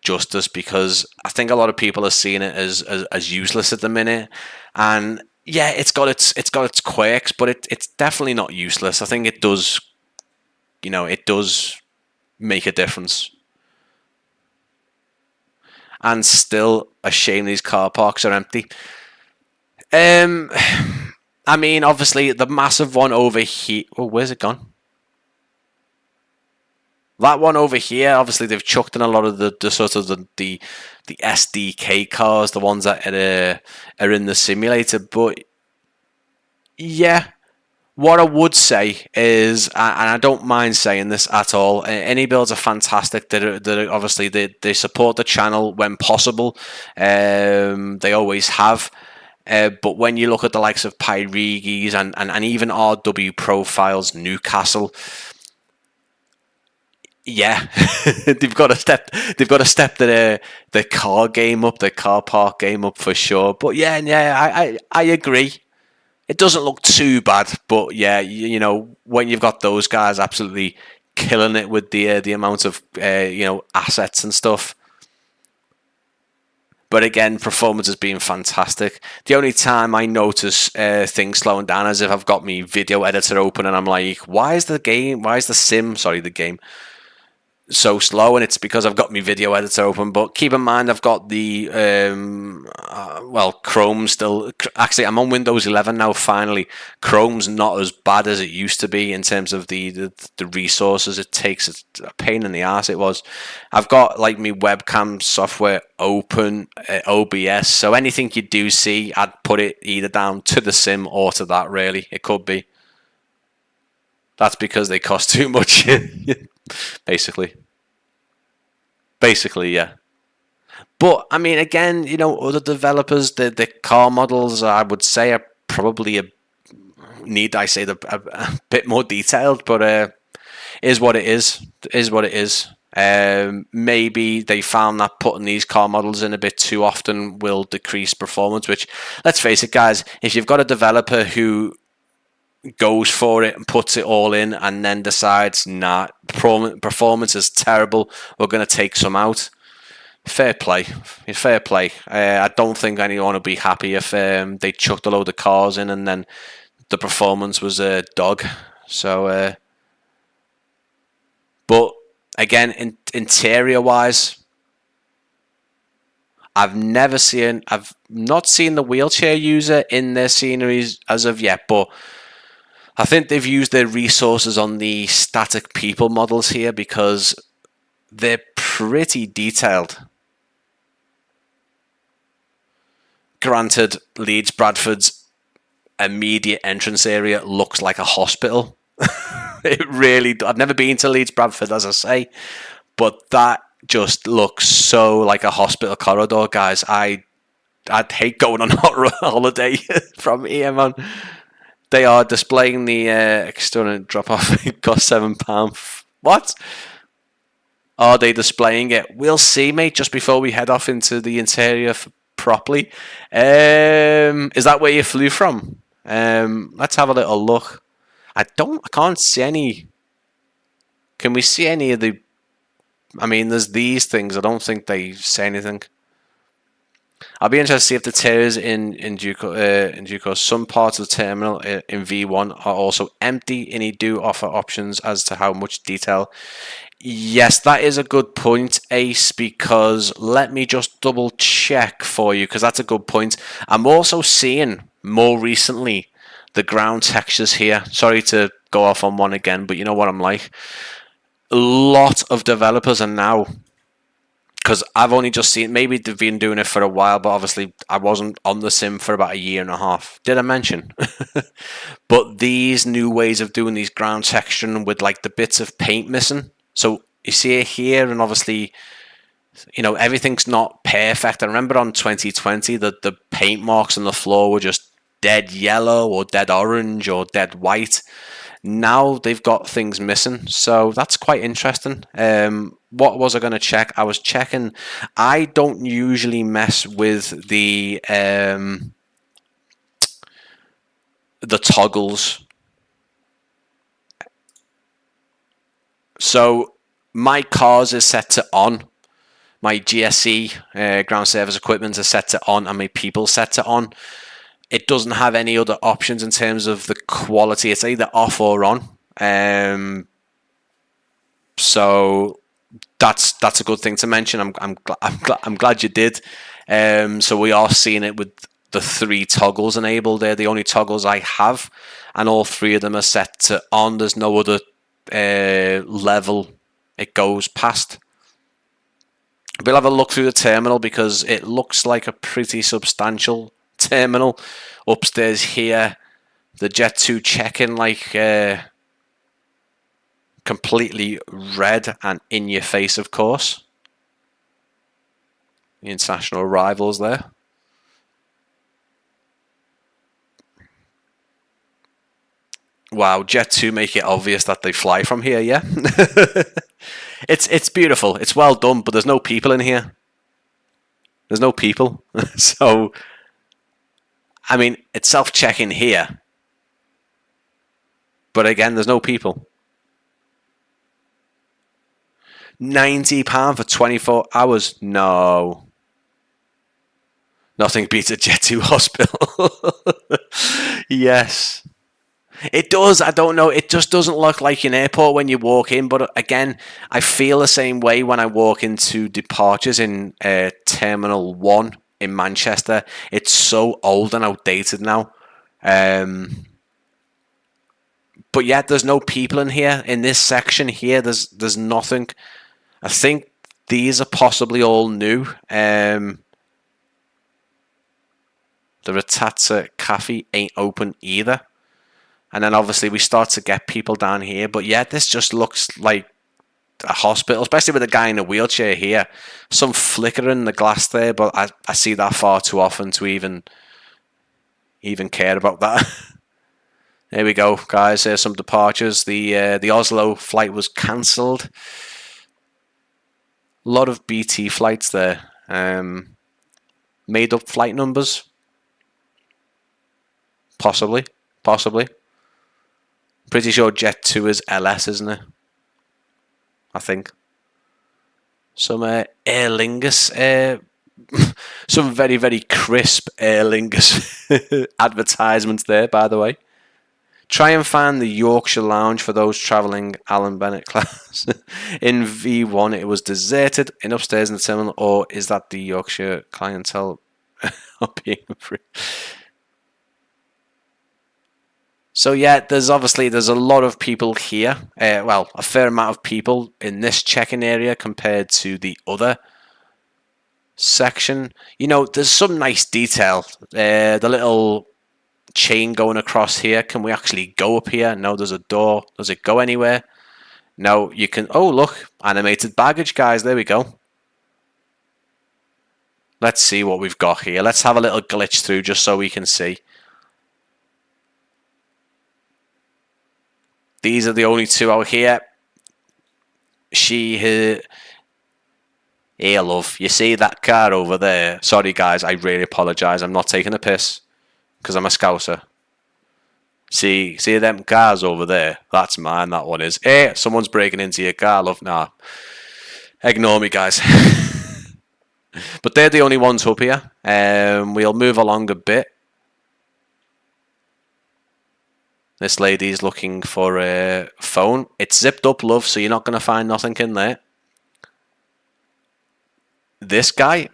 justice, because I think a lot of people are seeing it as useless at the minute. And yeah, it's got its quirks, but it's definitely not useless. I think it does, you know, it does make a difference. And still a shame these car parks are empty. I mean, obviously the massive one over here. Oh, where's it gone? That one over here, obviously they've chucked in a lot of the sort of the SDK cars, the ones that are in the simulator. But yeah, what I would say is, and I don't mind saying this at all, iniBuilds are fantastic. They're obviously they support the channel when possible. They always have. But when you look at the likes of PIXY and even RW Profiles, Newcastle, yeah, they've got to step the car game up, the car park game up for sure. But yeah, I agree. It doesn't look too bad, but yeah, you know, when you've got those guys absolutely killing it with the amount of you know, assets and stuff. But again, performance has been fantastic. The only time I notice things slowing down is if I've got my video editor open and I'm like, why is the game so slow? And it's because I've got my video editor open. But keep in mind, I've got the Chrome still. Actually, I'm on Windows 11 now. Finally, Chrome's not as bad as it used to be in terms of the resources it takes. It's a pain in the ass. It was. I've got like my webcam software open, OBS. So anything you do see, I'd put it either down to the sim or to that. Really, it could be. That's because they cost too much. Basically, yeah. But I mean, again, you know, other developers, the car models, I would say, are probably a bit more detailed. But is what it is. Is what it is. Maybe they found that putting these car models in a bit too often will decrease performance. Which, let's face it, guys, if you've got a developer who goes for it and puts it all in and then decides, nah, performance is terrible, we're going to take some out, fair play. I don't think anyone would be happy if they chucked a load of cars in and then the performance was a dog. So but again, interior wise, I've not seen the wheelchair user in their sceneries as of yet, but I think they've used their resources on the static people models here because they're pretty detailed. Granted, Leeds Bradford's immediate entrance area looks like a hospital. It really, I've never been to Leeds Bradford, as I say, but that just looks so like a hospital corridor, guys. I'd hate going on holiday from here, man. They are displaying the external drop-off. It costs £7. What? Are they displaying it? We'll see, mate, just before we head off into the interior properly. Is that where you flew from? Let's have a little look. I can't see any. Can we see any of the... I mean, there's these things. I don't think they say anything. I'll be interested to see if the tiers in due course. Some parts of the terminal in V1 are also empty, and they do offer options as to how much detail. Yes, that is a good point, Ace, because let me just double check for you, because that's a good point. I'm also seeing more recently the ground textures here. Sorry to go off on one again, but you know what I'm like. A lot of developers are now, because I've only just seen, maybe they've been doing it for a while, but obviously I wasn't on the sim for about a year and a half. Did I mention? But these new ways of doing these ground texturing with like the bits of paint missing. So you see it here, and obviously, you know, everything's not perfect. I remember on 2020 that the paint marks on the floor were just dead yellow or dead orange or dead white. Now they've got things missing, so that's quite interesting. What was I going to check? I was checking. I don't usually mess with the toggles. So my cars is set to on. My GSE ground service equipment is set to on, and my people set to on. It doesn't have any other options in terms of the quality. It's either off or on. So that's a good thing to mention. I'm glad you did. So we are seeing it with the 3 toggles enabled. They're the only toggles I have, and all 3 of them are set to on. There's no other level it goes past. We'll have a look through the terminal because it looks like a pretty substantial terminal. Upstairs here, the Jet 2 check-in like completely red and in your face, of course. The international arrivals there. Wow, Jet 2 make it obvious that they fly from here, yeah? It's beautiful. It's well done, but there's no people in here. There's no people. So, I mean, it's self-checking here. But again, there's no people. £90 for 24 hours? No. Nothing beats a Jet 2 hospital. Yes. It does. I don't know. It just doesn't look like an airport when you walk in. But again, I feel the same way when I walk into departures in Terminal 1 in Manchester. It's so old and outdated now. But yet there's no people in here. In this section here, there's nothing. I think these are possibly all new. The Ratatza Cafe ain't open either. And then obviously we start to get people down here. But yeah, this just looks like a hospital, especially with a guy in a wheelchair here. Some flicker in the glass there, but I see that far too often to even care about that. There we go, guys. There's some departures. The Oslo flight was cancelled. A lot of BT flights there. Made up flight numbers. Possibly. Pretty sure Jet 2 is LS, isn't it? I think. Some Aer Lingus, some very, very crisp Aer Lingus advertisements there, by the way. Try and find the Yorkshire Lounge for those travelling Alan Bennett class. In V1, it was deserted in upstairs in the terminal, or is that the Yorkshire clientele being free? So yeah, there's a lot of people here. Well, a fair amount of people in this check-in area compared to the other section. You know, there's some nice detail. The little chain going across here. Can we actually go up here? No, there's a door. Does it go anywhere? No, you can. Oh, look, animated baggage, guys. There we go. Let's see what we've got here. Let's have a little glitch through just so we can see. These are the only two out here. Here, love. You see that car over there? Sorry, guys. I really apologise. I'm not taking a piss because I'm a Scouser. See them cars over there? That's mine. That one is. Hey, someone's breaking into your car, love. Nah. Ignore me, guys. But they're the only ones up here. We'll move along a bit. This lady's looking for a phone. It's zipped up, love, so you're not going to find nothing in there. This guy,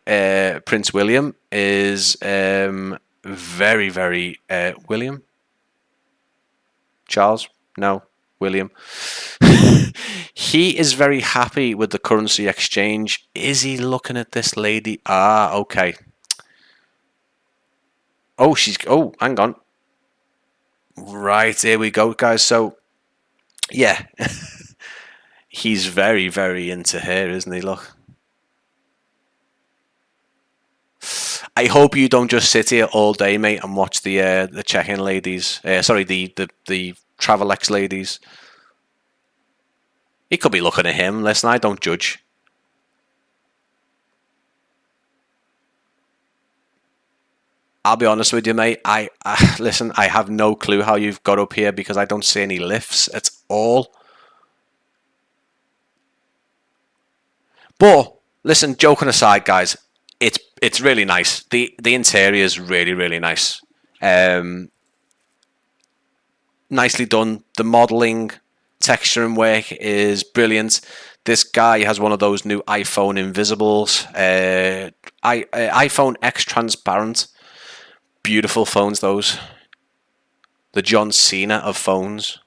Prince William, is very, very... William? Charles? No, William. He is very happy with the currency exchange. Is he looking at this lady? Ah, okay. Oh, hang on. Right, here we go, guys. So, yeah. He's very, very into her, isn't he? Look. I hope you don't just sit here all day, mate, and watch the check-in ladies. Sorry, the Travelex ladies. He could be looking at him. Listen, I don't judge. I'll be honest with you, mate. Listen, I have no clue how you've got up here because I don't see any lifts at all. But listen, joking aside, guys, it's really nice. The interior is really, really nice. Nicely done. The modelling, texturing work is brilliant. This guy has one of those new iPhone invisibles. iPhone X transparent. Beautiful phones, those. The John Cena of phones.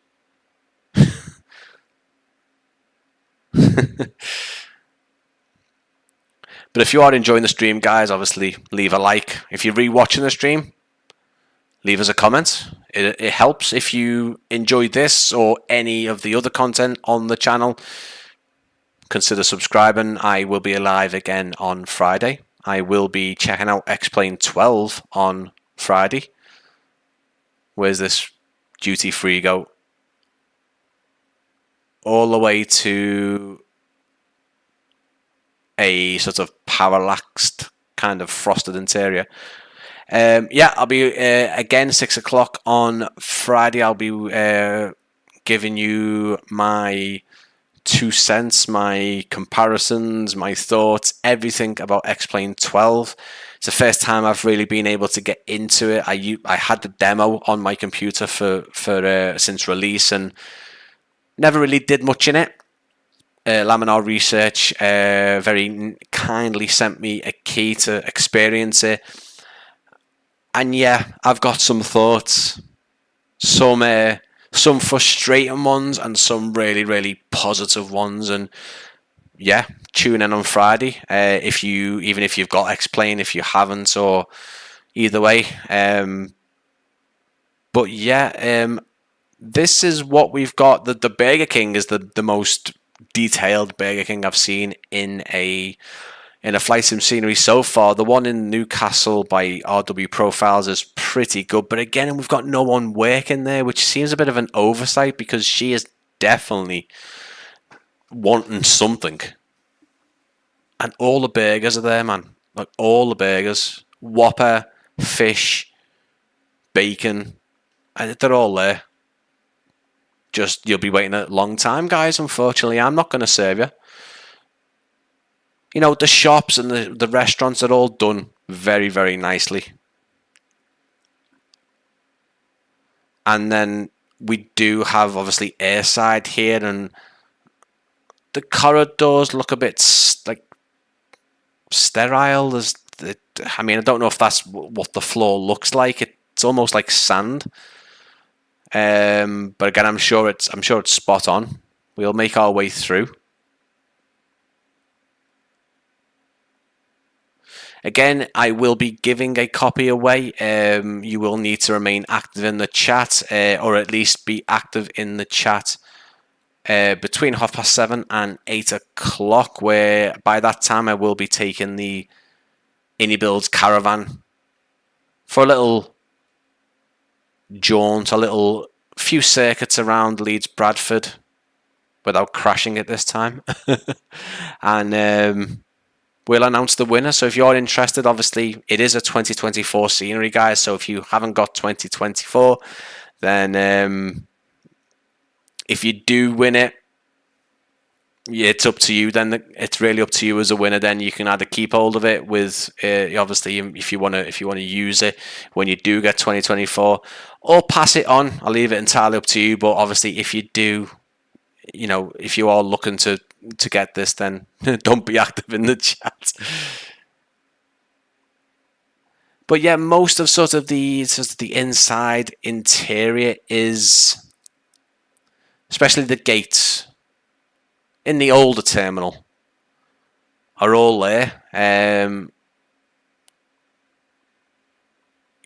But if you are enjoying the stream, guys, obviously leave a like. If you're rewatching the stream, leave us a comment. It helps. If you enjoyed this or any of the other content on the channel, consider subscribing. I will be live again on Friday. I will be checking out X-Plane 12 on Friday. Where's this duty free go? All the way to a sort of parallaxed kind of frosted interior. Yeah, I'll be again 6 o'clock on Friday. I'll be giving you my 2 cents, my comparisons, my thoughts, everything about X-Plane 12. It's the first time I've really been able to get into it. I had the demo on my computer for since release and never really did much in it. Laminar Research very kindly sent me a key to experience it. And yeah, I've got some thoughts, some frustrating ones and some really, really positive ones. And yeah, tune in on Friday even if you've got X-Plane, if you haven't, or either way. But yeah, this is what we've got. The Burger King is the most detailed Burger King I've seen in a flight sim scenery so far. The one in Newcastle by RW Profiles is pretty good, but again, we've got no one working there, which seems a bit of an oversight because she is definitely wanting something. And all the burgers are there, man. Like all the burgers, Whopper, fish, bacon, and they're all there. Just you'll be waiting a long time, guys. Unfortunately, I'm not going to serve you. You know, the shops and the restaurants are all done very, very nicely. And then we do have, obviously, airside here. And the corridors look a bit, like, sterile. I mean, I don't know if that's what the floor looks like. It's almost like sand. But again, I'm sure it's spot on. We'll make our way through. Again, I will be giving a copy away. You will need to remain active in the chat, or at least be active in the chat between 7:30 and 8 o'clock, where by that time I will be taking the iniBuilds caravan for a little jaunt, a little few circuits around Leeds Bradford without crashing it this time. And we'll announce the winner. So if you're interested, obviously it is a 2024 scenery, guys. So if you haven't got 2024, then if you do win it, it's up to you. Then it's really up to you as a winner. Then you can either keep hold of it with, obviously, if you want to use it when you do get 2024, or pass it on. I'll leave it entirely up to you. But obviously, if you do, if you are looking to get this, then don't be active in the chat. But yeah, most of sort of the inside interior is, especially the gates in the older terminal, are all there.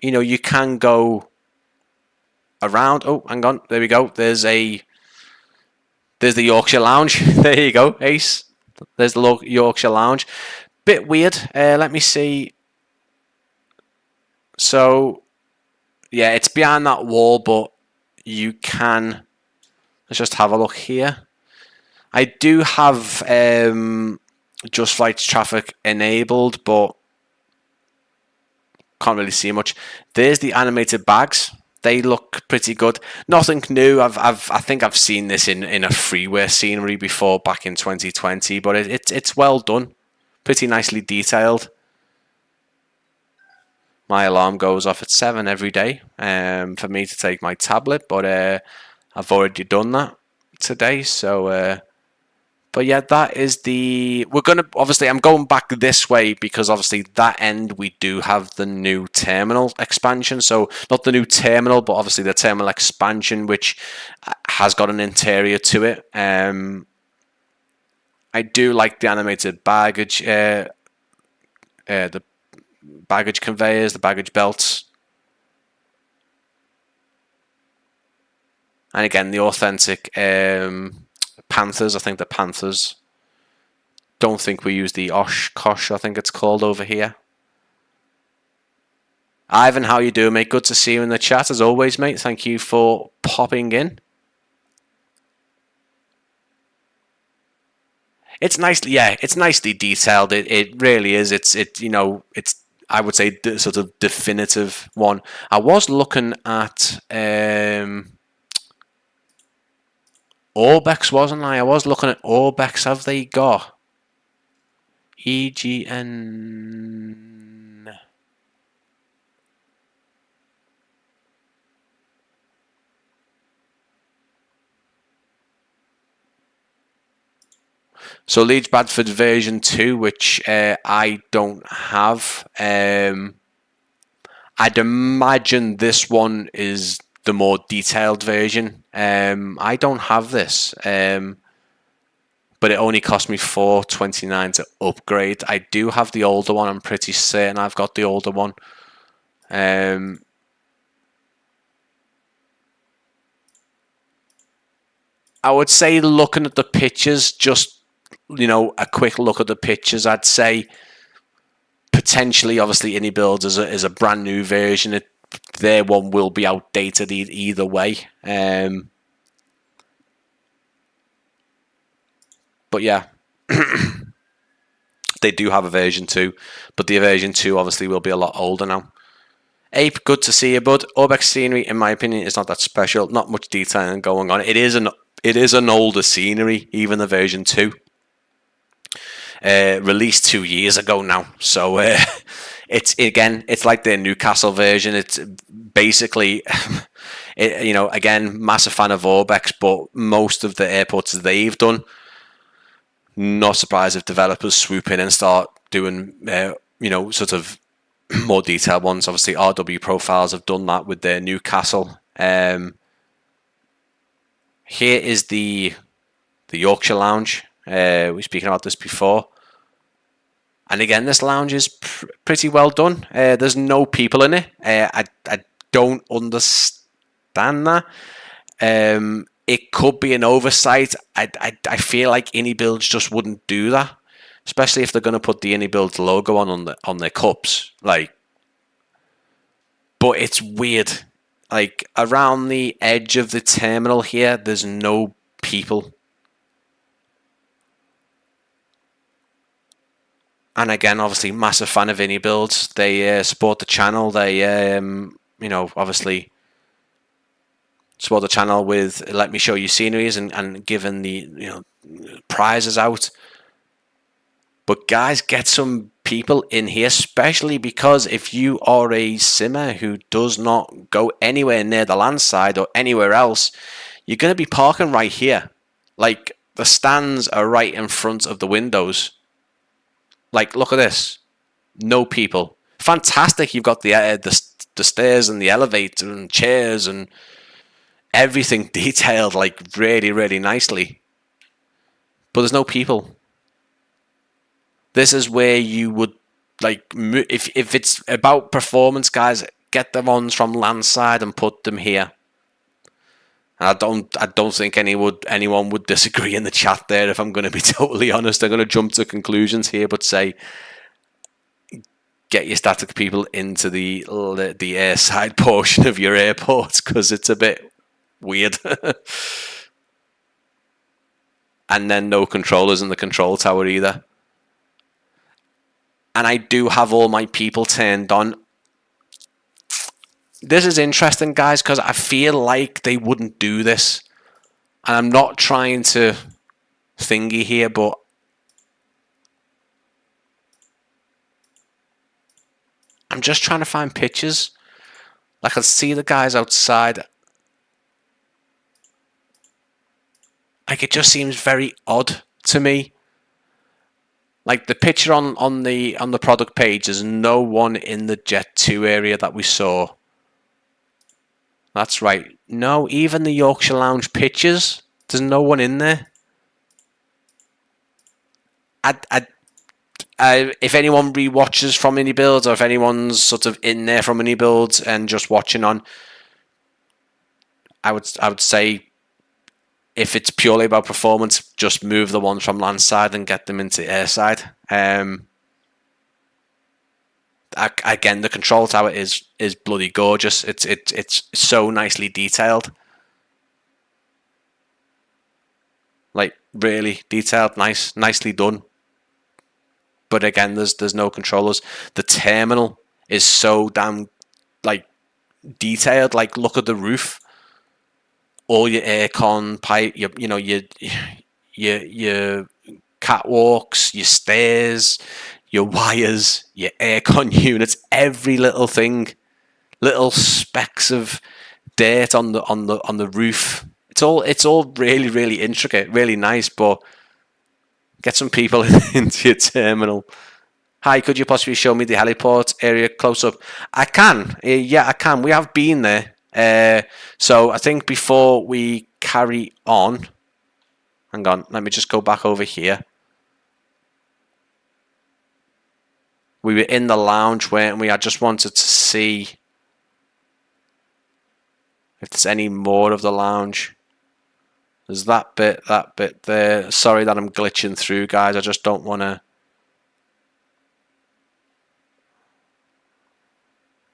You can go around. Oh, hang on, there we go. There's the Yorkshire Lounge. There you go, Ace. There's the Yorkshire Lounge. Bit weird. Let me see. So, yeah, it's behind that wall, but you can. Let's just have a look here. I do have Just Flights traffic enabled, but can't really see much. There's the animated bags. They look pretty good. Nothing new. I think I've seen this in a freeware scenery before back in 2020, but it's well done. Pretty nicely detailed. My alarm goes off at 7 every day for me to take my tablet, but I've already done that today. So, but yeah, that is obviously I'm going back this way because obviously that end we do have the new terminal expansion. So not the new terminal, but obviously the terminal expansion, which has got an interior to it. I do like the animated baggage, the baggage conveyors, the baggage belts. And again, the authentic Panthers. I think the Panthers. Don't think we use the Oshkosh, I think it's called over here. Ivan, how you doing, mate? Good to see you in the chat as always, mate. Thank you for popping in. It's nicely, yeah, it's nicely detailed. It really is. It's I would say the sort of definitive one. I was looking at Orbex, wasn't I? I was looking at Orbex. Have they got EGN? So Leeds Bradford version 2, which I don't have. I'd imagine this one is the more detailed version. I don't have this, but it only cost me $4.29 to upgrade. I do have the older one. I'm pretty certain I've got the older one. I would say looking at the pictures, just a quick look at the pictures, I'd say potentially, obviously, iniBuilds is a brand new version. Their one will be outdated either way. But yeah, they do have a version 2, but the version 2 obviously will be a lot older now. Ape, good to see you, bud. Orbex scenery, in my opinion, is not that special. Not much detailing going on. It is an older scenery, even the version 2. Released 2 years ago now, so it's like their Newcastle version. It's basically, again, massive fan of Orbex, but most of the airports they've done, not surprised if developers swoop in and start doing, sort of more detailed ones. Obviously, RW Profiles have done that with their Newcastle. Here is the Yorkshire Lounge. We were speaking about this before. And again, this lounge is pretty well done. There's no people in it. I don't understand that. It could be an oversight. I feel like iniBuilds just wouldn't do that, especially if they're going to put the iniBuilds logo on their cups. Like, but it's weird. Like around the edge of the terminal here, there's no people. And again, obviously, massive fan of iniBuilds. They support the channel. They, obviously support the channel with let me show you sceneries and giving the prizes out. But guys, get some people in here, especially because if you are a simmer who does not go anywhere near the landside or anywhere else, you're going to be parking right here. Like the stands are right in front of the windows. Like, look at this. No people. Fantastic. You've got the stairs and the elevator and chairs and everything detailed like really, really nicely. But there's no people. This is where you would like if it's about performance, guys, get the ones from landside and put them here. I don't think anyone would disagree in the chat there, if I'm going to be totally honest. I'm going to jump to conclusions here, but say get your static people into the airside portion of your airport, because it's a bit weird. And then no controllers in the control tower either. And I do have all my people turned on. This is interesting, guys, because I feel like they wouldn't do this. And I'm not trying to thingy here, but I'm just trying to find pictures. Like, I see the guys outside. Like, it just seems very odd to me. Like the picture on the product page, there's no one in the Jet 2 area that we saw. That's right. No, even the Yorkshire Lounge pictures, there's no one in there. If anyone rewatches from iniBuilds, or if anyone's sort of in there from iniBuilds and just watching on, I would say, if it's purely about performance, just move the ones from landside and get them into airside. Again, the control tower is bloody gorgeous. It's so nicely detailed, like really detailed, nicely done. But again, there's no controllers. The terminal is so damn like detailed. Like, look at the roof. All your aircon pipe, your catwalks, your stairs, your wires, your aircon units, every little thing, little specks of dirt on the roof. It's all really, really intricate, really nice. But get some people into your terminal. Hi, could you possibly show me the heliport area close up? I can. Yeah, I can. We have been there. So I think before we carry on, hang on, let me just go back over here. We were in the lounge, weren't we? I just wanted to see if there's any more of the lounge. There's that bit there. Sorry that I'm glitching through, guys. I just don't want to.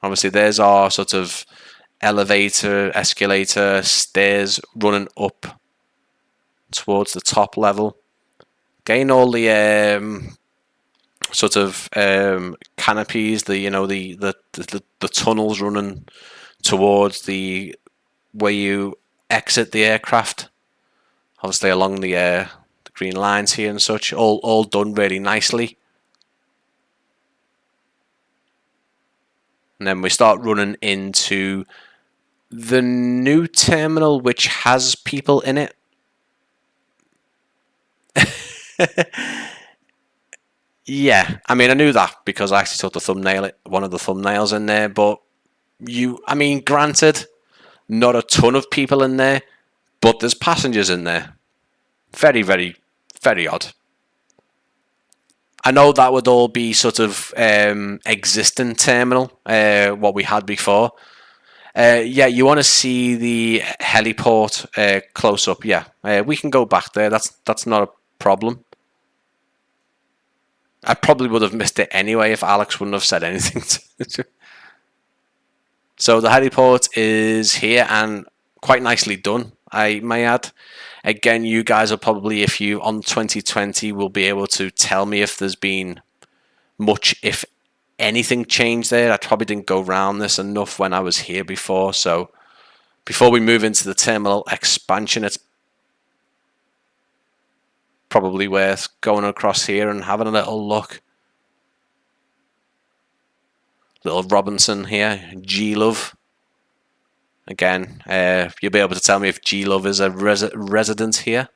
Obviously, there's our sort of elevator, escalator, stairs running up towards the top level. Again, all the sort of canopies, the tunnels running towards the where you exit the aircraft. Obviously, along the green lines here and such, all done really nicely. And then we start running into the new terminal, which has people in it. Yeah, I mean, I knew that because I actually took one of the thumbnails in there. But granted, not a ton of people in there, but there's passengers in there. Very, very, very odd. I know that would all be sort of existing terminal, what we had before. Yeah, you want to see the heliport close up. Yeah, we can go back there. That's not a problem. I probably would have missed it anyway if Alex wouldn't have said anything. So the heliport is here and quite nicely done, I may add. Again, you guys are probably, if you on 2020, will be able to tell me if there's been much, if anything changed there. I probably didn't go around this enough when I was here before. So before we move into the terminal expansion, it's probably worth going across here and having a little look. Little Robinson here, G-Love. Again, you'll be able to tell me if G-Love is a resident here.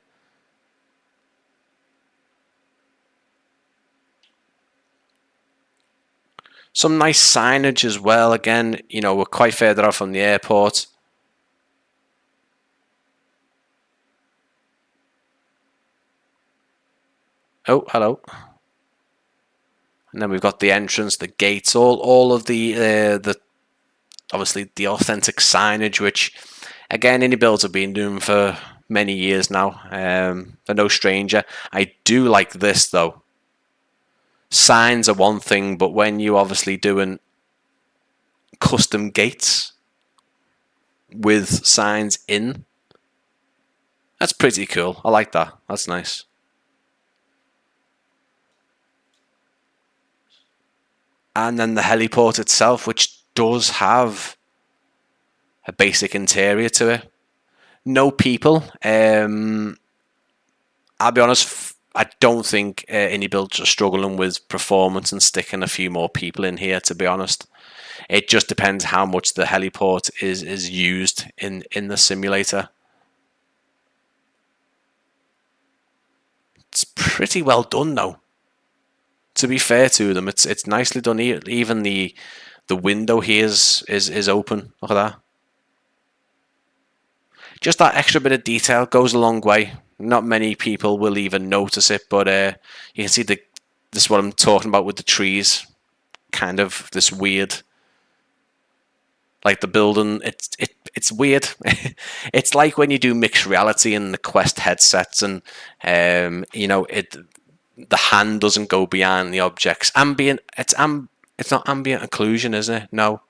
Some nice signage as well. Again, you know, we're quite further off from the airport. Oh, hello. And then we've got the entrance, the gates, all of the obviously the authentic signage, which again iniBuilds have been doing for many years now. They're no stranger. I do like this though. Signs are one thing, but when you obviously doing custom gates with signs in, that's pretty cool. I like that. That's nice. And then the heliport itself, which does have a basic interior to it. No people. I'll be honest, I don't think iniBuilds are struggling with performance and sticking a few more people in here, to be honest. It just depends how much the heliport is used in the simulator. It's pretty well done though. To be fair to them, it's nicely done. Even the window here is open. Look at that. Just that extra bit of detail goes a long way. Not many people will even notice it, but you can see this is what I'm talking about with the trees. Kind of this weird, like the building. It's weird. It's like when you do mixed reality in the Quest headsets, and you know the hand doesn't go behind the objects. Ambient. It's not ambient occlusion, is it? No.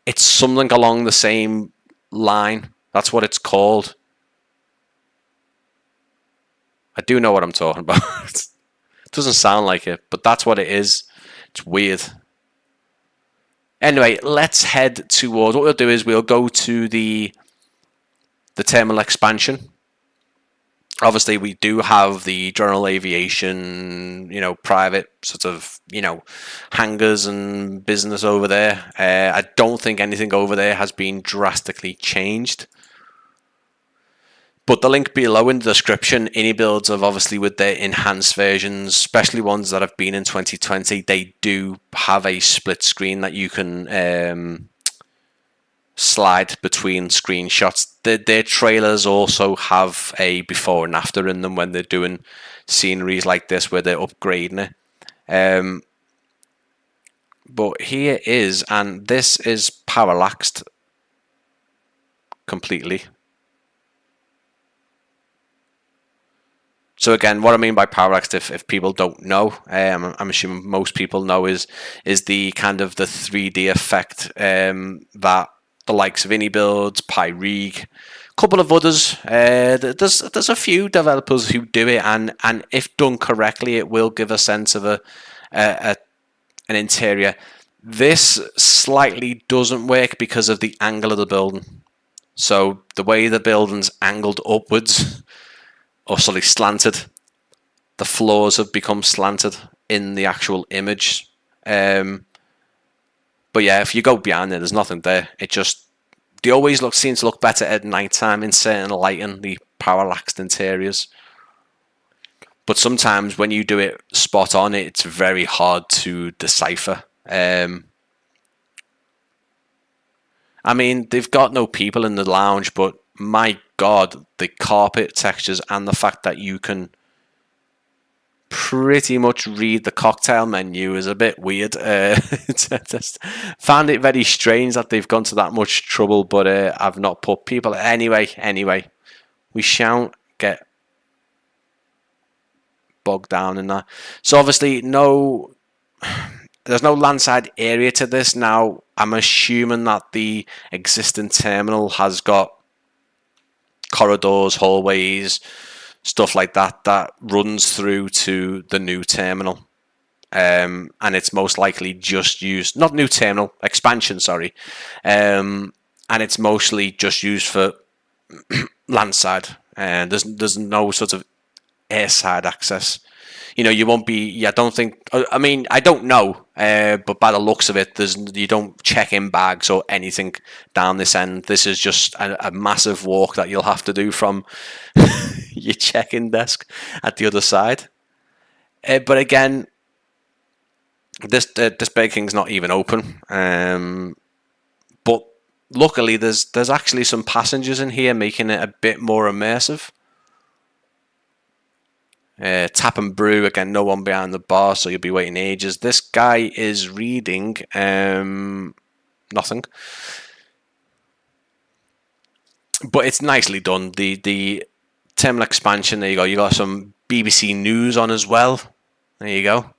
It's something along the same line. That's what it's called. I do know what I'm talking about. It doesn't sound like it, but that's what it is. It's weird. Anyway, let's head towards, what we'll do is we'll go to the terminal expansion. Obviously, we do have the general aviation, you know, private sort of, you know, hangars and business over there. I don't think anything over there has been drastically changed. But the link below in the description, iniBuilds have obviously with their enhanced versions, especially ones that have been in 2020, they do have a split screen that you can slide between screenshots. Their trailers also have a before and after in them when they're doing sceneries like this where they're upgrading it. But here is, and this is parallaxed completely. So again, what I mean by parallaxed, if people don't know, I'm assuming most people know, is the kind of the 3D effect that the likes of iniBuilds, PIXY, a couple of others. There's a few developers who do it, and if done correctly, it will give a sense of an interior. This slightly doesn't work because of the angle of the building. So the way the building's angled upwards, or sorry, slanted, the floors have become slanted in the actual image. But yeah, if you go behind it, there's nothing there. They always seem to look better at night time in certain lighting, the parallaxed interiors. But sometimes when you do it spot on, it's very hard to decipher. I mean, they've got no people in the lounge, but my God, the carpet textures and the fact that you can pretty much read the cocktail menu is a bit weird. Just found it very strange that they've gone to that much trouble, but I've not put people anyway. We shan't get bogged down in that. So obviously there's no landside area to this. Now I'm assuming that the existing terminal has got corridors, hallways, stuff like that runs through to the new terminal. And it's most likely just used, not new terminal, expansion, sorry. And it's mostly just used for landside. And there's no sort of airside access. You won't be. I don't think. I mean, I don't know, but by the looks of it, you don't check in bags or anything down this end. This is just a massive walk that you'll have to do from your check-in desk at the other side. But again, this Burger King's not even open. But luckily, there's actually some passengers in here, making it a bit more immersive. Tap and brew, again, no one behind the bar, so you'll be waiting ages. This guy is reading nothing, but it's nicely done. The terminal expansion, there you go. You got some BBC News on as well. There you go.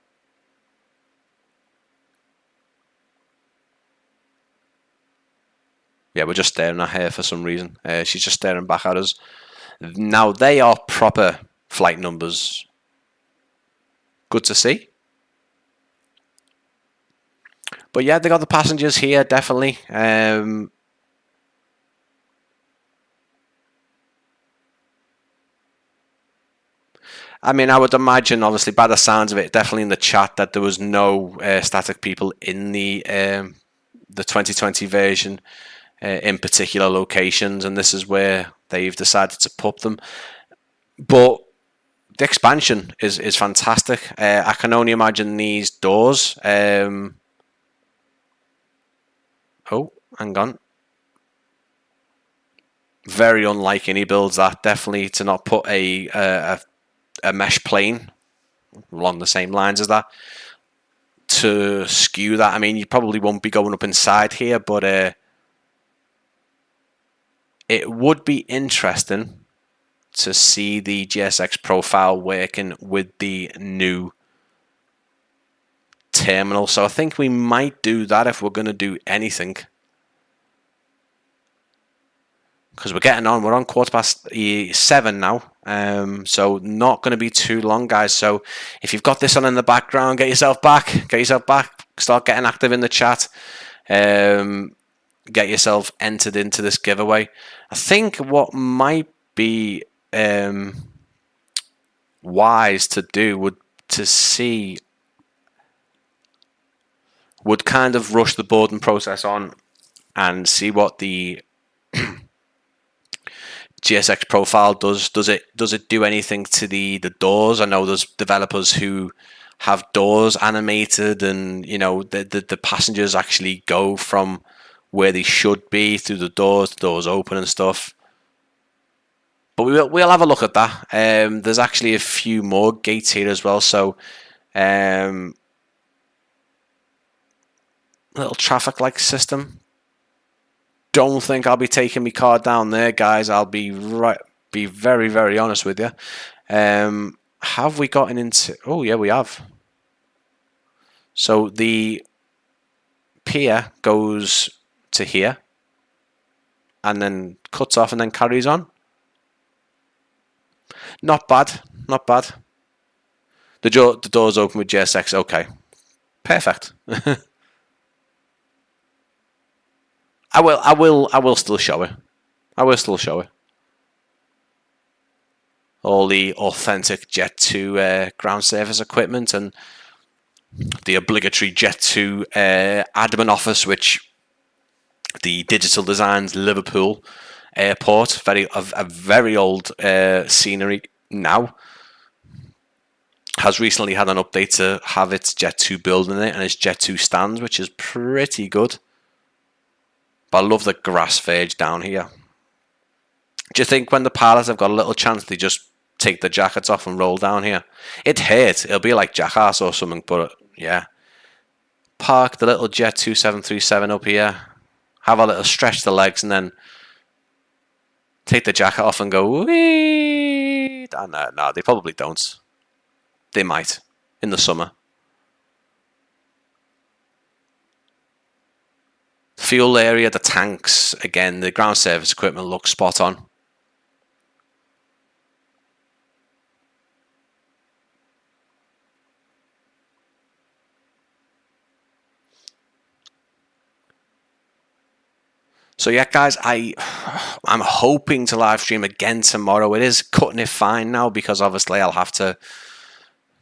Yeah, we're just staring at her for some reason. She's just staring back at us. Now they are proper flight numbers. Good to see. But yeah, they got the passengers here, definitely. I mean, I would imagine, obviously, by the sounds of it, definitely in the chat, that there was no static people in the 2020 version in particular locations, and this is where they've decided to put them. But the expansion is fantastic. I can only imagine these doors. Oh, hang on. Very unlike iniBuilds, that definitely, to not put a mesh plane along the same lines as that to skew that. I mean, you probably won't be going up inside here, but it would be interesting to see the GSX profile working with the new terminal. So I think we might do that if we're going to do anything. Because we're getting on. We're on 7:15 now. So not going to be too long, guys. So if you've got this on in the background, get yourself back. Start getting active in the chat. Get yourself entered into this giveaway. I think what might be wise to do would kind of rush the boarding process on and see what the GSX profile does. Does it do anything to the doors? I know there's developers who have doors animated, and the passengers actually go from where they should be through the doors open and stuff. But we'll have a look at that. There's actually a few more gates here as well. So little traffic light system. Don't think I'll be taking my car down there, guys. I'll be very, very honest with you. Have we gotten into? Oh yeah, we have. So the pier goes to here and then cuts off and then carries on. Not bad. The doors open with GSX. Okay, perfect. I will still show it. All the authentic Jet 2 ground service equipment and the obligatory Jet 2 admin office, which the Digital Designs Liverpool airport, a very old scenery now, has recently had an update to have its Jet 2 building in it and its Jet 2 stands, which is pretty good. But I love the grass verge down here. Do you think when the pilots have got a little chance, they just take the jackets off and roll down here. It hurt. It'll be like Jackass or something, but yeah. Park the little Jet 2737 up here. Have a little stretch the legs and then take the jacket off and go, wee. No, they probably don't. They might in the summer. Fuel area, the tanks, again, the ground service equipment looks spot on. So yeah, guys, I'm hoping to live stream again tomorrow. It is cutting it fine now because obviously I'll have to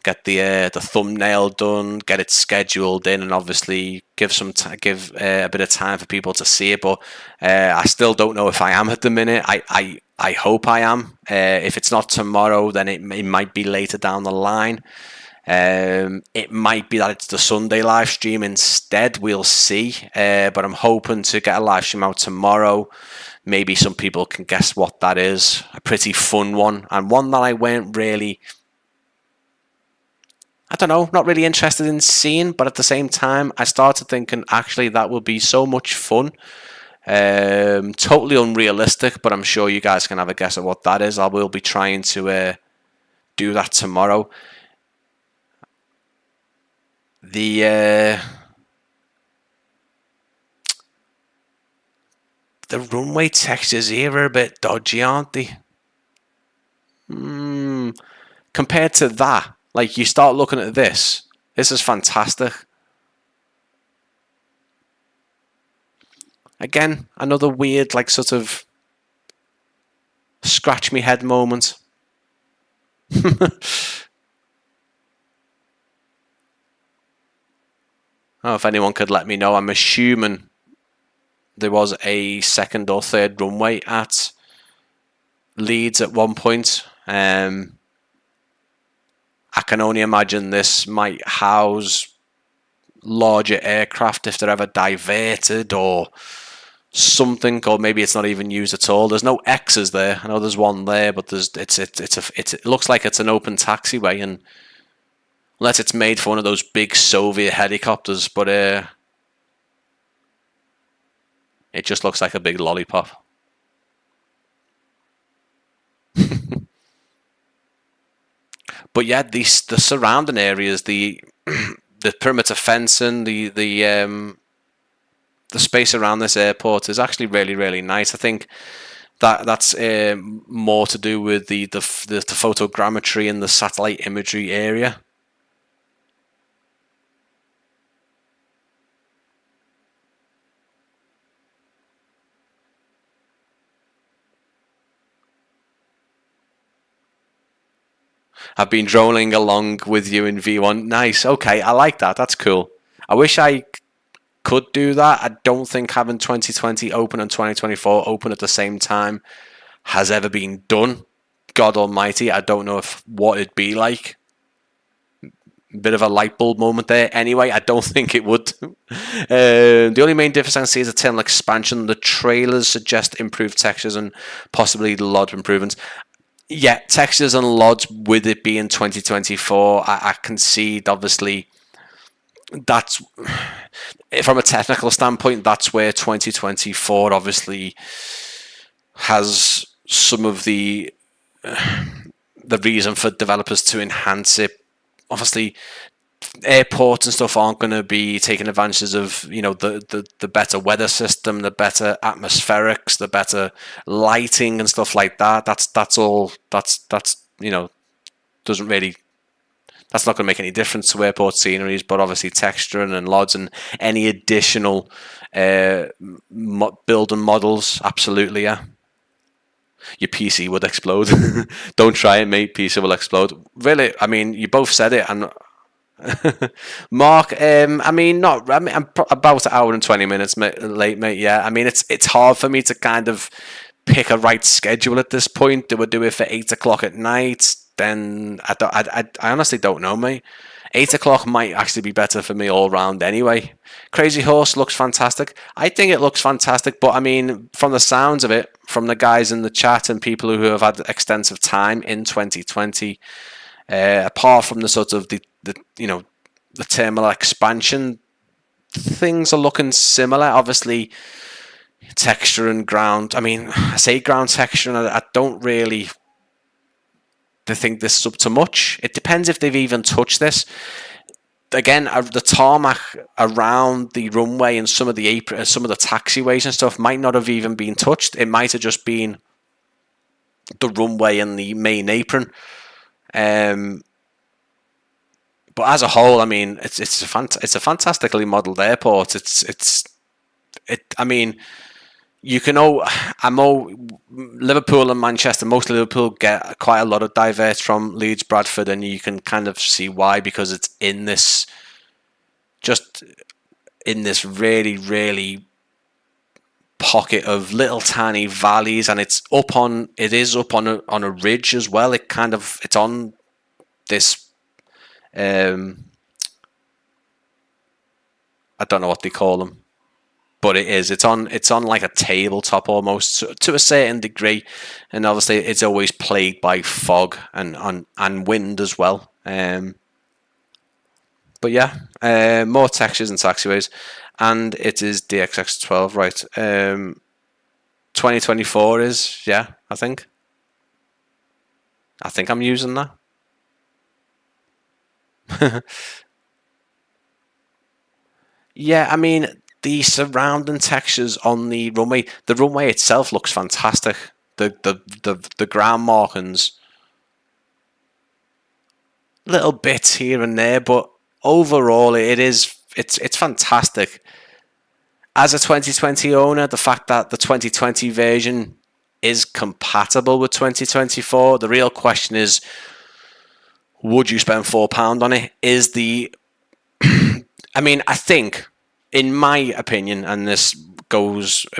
get the thumbnail done, get it scheduled in, and obviously give a bit of time for people to see it. But I still don't know if I am at the minute. I hope I am. If it's not tomorrow, then it might be later down the line. It might be that it's the Sunday live stream instead. We'll see. But I'm hoping to get a live stream out tomorrow. Maybe some people can guess what that is. A pretty fun one, and one that I weren't really, I don't know, not really interested in seeing, but at the same time, I started thinking, actually, that would be so much fun. Totally unrealistic, but I'm sure you guys can have a guess at what that is. I will be trying to do that tomorrow. The runway textures here are a bit dodgy, aren't they? Compared to that, like, you start looking at this is fantastic. Again, another weird, like, sort of scratch me head moment. Oh, if anyone could let me know. I'm assuming there was a second or third runway at Leeds at one point. I can only imagine this might house larger aircraft if they're ever diverted or something, or maybe it's not even used at all. There's no X's there. I know there's one there, but it looks like it's an open taxiway, and unless it's made for one of those big Soviet helicopters, but it just looks like a big lollipop. But yeah, the surrounding areas, the perimeter fencing, the space around this airport is actually really, really nice. I think that's more to do with the photogrammetry and the satellite imagery area. I've been droning along with you in V1. Nice. Okay, I like that. That's cool. I wish I could do that. I don't think having 2020 open and 2024 open at the same time has ever been done. God almighty, I don't know what it'd be like. Bit of a light bulb moment there. Anyway, I don't think it would. The only main difference I can see is a terminal expansion. The trailers suggest improved textures and possibly LOD improvements. Yeah, textures and LODs with it being 2024, I concede, obviously, that's, from a technical standpoint, that's where 2024 obviously has some of the reason for developers to enhance it. Obviously, airports and stuff aren't going to be taking advantages of, you know, the better weather system, the better atmospherics, the better lighting and stuff like that. That's all. That's you know, doesn't really. That's not going to make any difference to airport sceneries. But obviously, texturing and LODs and any additional building models, absolutely, yeah. Your PC would explode. Don't try it, mate. PC will explode. Really, I mean, you both said it, and Mark, I mean, I'm about an hour and 20 minutes late, mate. Yeah, I mean, it's hard for me to kind of pick a right schedule at this point. Do I do it for 8 o'clock at night? Then I honestly don't know, mate. 8 o'clock might actually be better for me all round anyway. Crazy Horse looks fantastic. I think it looks fantastic, but I mean, from the sounds of it, from the guys in the chat and people who have had extensive time in 2020. Apart from the sort of the terminal expansion, things are looking similar. Obviously, texture and ground. I mean, I say ground texture, and I don't really think this is up to much. It depends if they've even touched this. Again, the tarmac around the runway and some of the apron, some of the taxiways and stuff might not have even been touched. It might have just been the runway and the main apron. But as a whole, I mean, it's a fantastically modelled airport. I mean, you can Liverpool and Manchester. Most Liverpool get quite a lot of diverts from Leeds Bradford, and you can kind of see why, because it's in this really, really pocket of little tiny valleys, and it is up on a ridge as well. It's on this I don't know what they call them, but it's on like a tabletop almost to a certain degree, and obviously it's always plagued by fog and wind as well. But yeah, more textures and taxiways, and it is DXX12, right? 2024 is, yeah, I think I'm using that. Yeah, I mean, the surrounding textures on the runway itself looks fantastic. The ground markings, little bits here and there, but overall it's fantastic. As a 2020 owner, the fact that the 2020 version is compatible with 2024, the real question is, would you spend £4 on it? I mean, I think, in my opinion, and it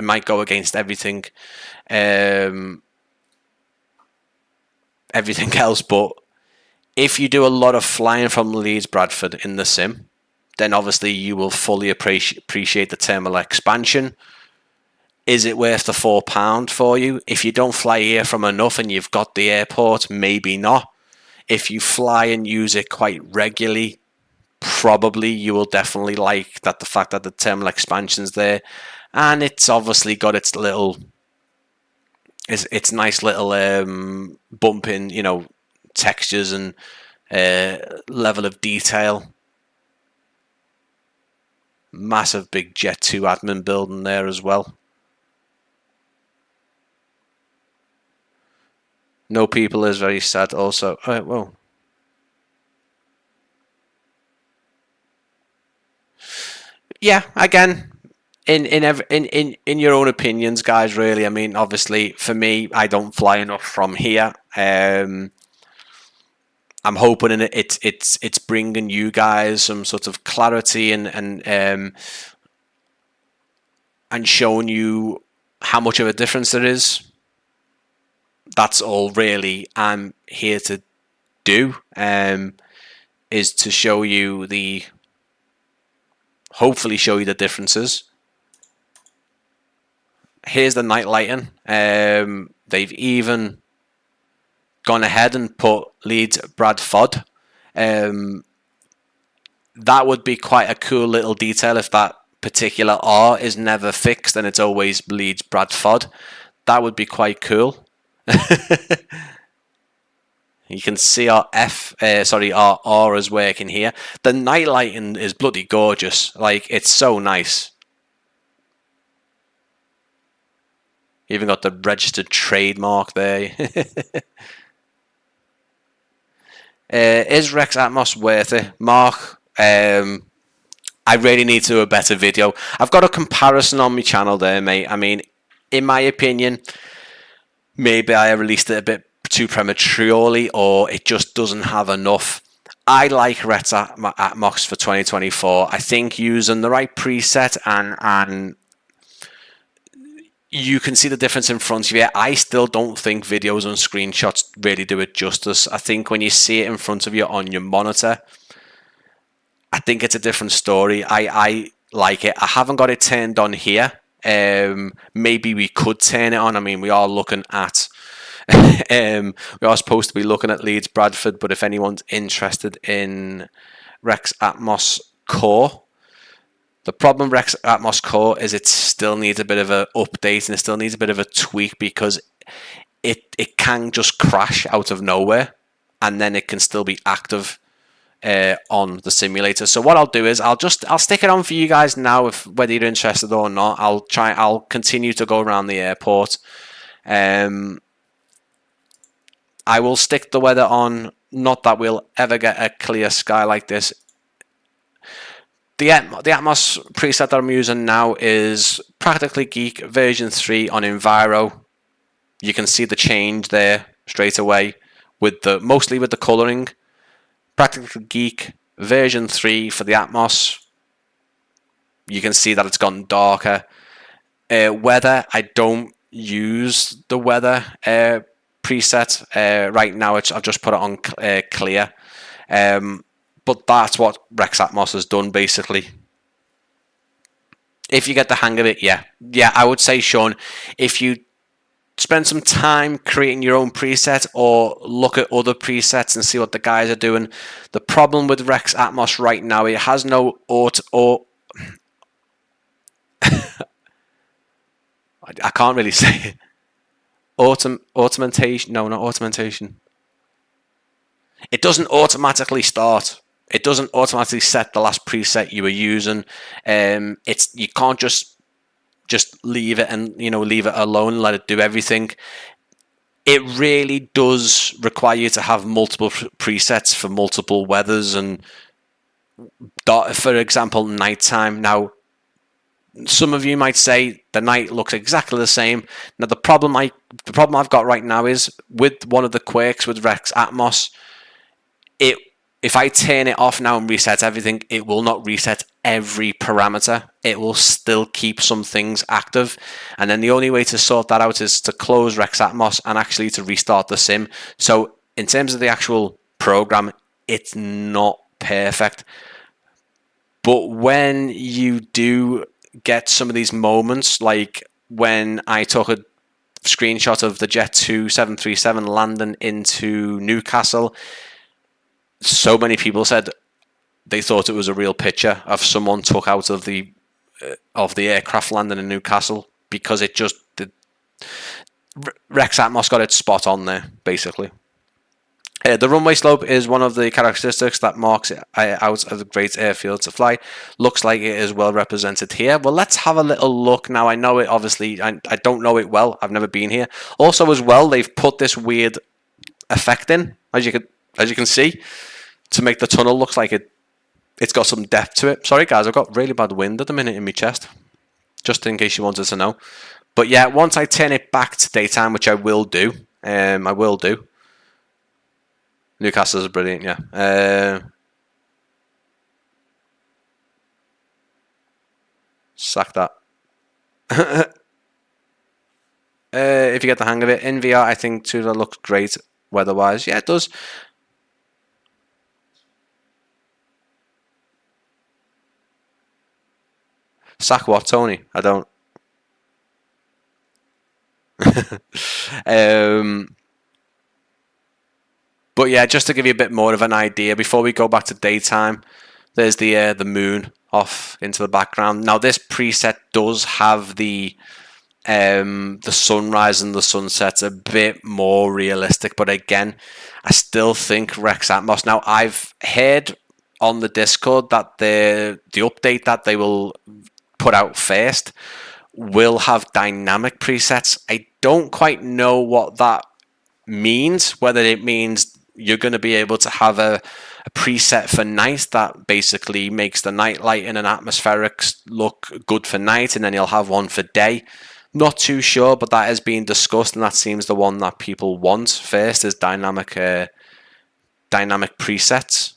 might go against everything else, but if you do a lot of flying from Leeds Bradford in the sim, then obviously you will fully appreciate the terminal expansion. Is it worth the £4 for you? If you don't fly here from enough and you've got the airport, maybe not. If you fly and use it quite regularly, probably you will definitely like that, the fact that the terminal expansion's there, and it's obviously got its nice little bump in, textures and level of detail. Massive big Jet 2 admin building there as well. No people is very sad also. Oh, whoa. Yeah, again, in your own opinions, guys, really. I mean, obviously, for me, I don't fly enough from here. I'm hoping it's bringing you guys some sort of clarity and showing you how much of a difference there is. That's all really I'm here to do, is to show you hopefully show you the differences. Here's the night lighting. They've even gone ahead and put Leeds Bradford. That would be quite a cool little detail if that particular R is never fixed and it's always Leeds Bradford. That would be quite cool. You can see our our R is working here. The night lighting is bloody gorgeous. Like, it's so nice. Even got the registered trademark there. Is Rex Atmos worth it? Mark, I really need to do a better video. I've got a comparison on my channel there, mate. I mean, in my opinion, maybe I released it a bit too prematurely, or it just doesn't have enough. I like Rex Atmos for 2024. I think using the right preset and you can see the difference in front of you. I still don't think videos and screenshots really do it justice. I think when you see it in front of you on your monitor, I think it's a different story. I like it. I haven't got it turned on here, maybe we could turn it on. I mean, we are looking at we are supposed to be looking at Leeds Bradford, but if anyone's interested in Rex Atmos Core, the problem with Rex Atmos Core is it still needs a bit of an update and it still needs a bit of a tweak, because it can just crash out of nowhere and then it can still be active on the simulator. So what I'll do is I'll stick it on for you guys now, if whether you're interested or not. I'll continue to go around the airport. I will stick the weather on. Not that we'll ever get a clear sky like this. The Atmos preset that I'm using now is Practically Geek version 3 on Enviro. You can see the change there straight away with mostly with the colouring. Practically Geek version 3 for the Atmos. You can see that it's gone darker. Weather, I don't use the weather preset right now. I've just put it on clear. But that's what Rex Atmos has done, basically. If you get the hang of it, yeah, I would say, Sean, if you spend some time creating your own preset or look at other presets and see what the guys are doing. The problem with Rex Atmos right now, it has no I can't really say it. Automation. No, not automation. It doesn't automatically start. It doesn't automatically set the last preset you were using. You can't just leave it and leave it alone, let it do everything. It really does require you to have multiple presets for multiple weathers, and for example, nighttime. Now, some of you might say the night looks exactly the same. Now, the problem I've got right now is with one of the quirks with Rex Atmos, if I turn it off now and reset everything, it will not reset every parameter. It will still keep some things active. And then the only way to sort that out is to close Rex Atmos and actually to restart the sim. So in terms of the actual program, it's not perfect. But when you do get some of these moments, like when I took a screenshot of the Jet 2 737 landing into Newcastle, so many people said they thought it was a real picture of someone took out of the aircraft landing in Newcastle, because Rex Atmos got it spot on there, basically. The runway slope is one of the characteristics that marks it out as a great airfield to fly. Looks like it is well represented here. Well, let's have a little look now. I know it, obviously, I don't know it well. I've never been here. Also, as well, they've put this weird effect in, as you can see, to make the tunnel look like it's got some depth to it. Sorry guys, I've got really bad wind at the minute in my chest, just in case you wanted to know. But yeah, once I turn it back to daytime, which I will do, Newcastle's brilliant, yeah. Sack that. If you get the hang of it, in VR, I think too, that looks great weather-wise. Yeah, it does. Sack what, Tony? I don't. But yeah, just to give you a bit more of an idea, before we go back to daytime, there's the moon off into the background. Now this preset does have the sunrise and the sunsets a bit more realistic, but again, I still think Rex Atmos. Now I've heard on the Discord that the update that they will put out first will have dynamic presets. I don't quite know what that means, whether it means you're going to be able to have a preset for night that basically makes the night lighting and atmospherics look good for night, and then you'll have one for day. Not too sure, but that is being discussed, and that seems the one that people want first, is dynamic presets.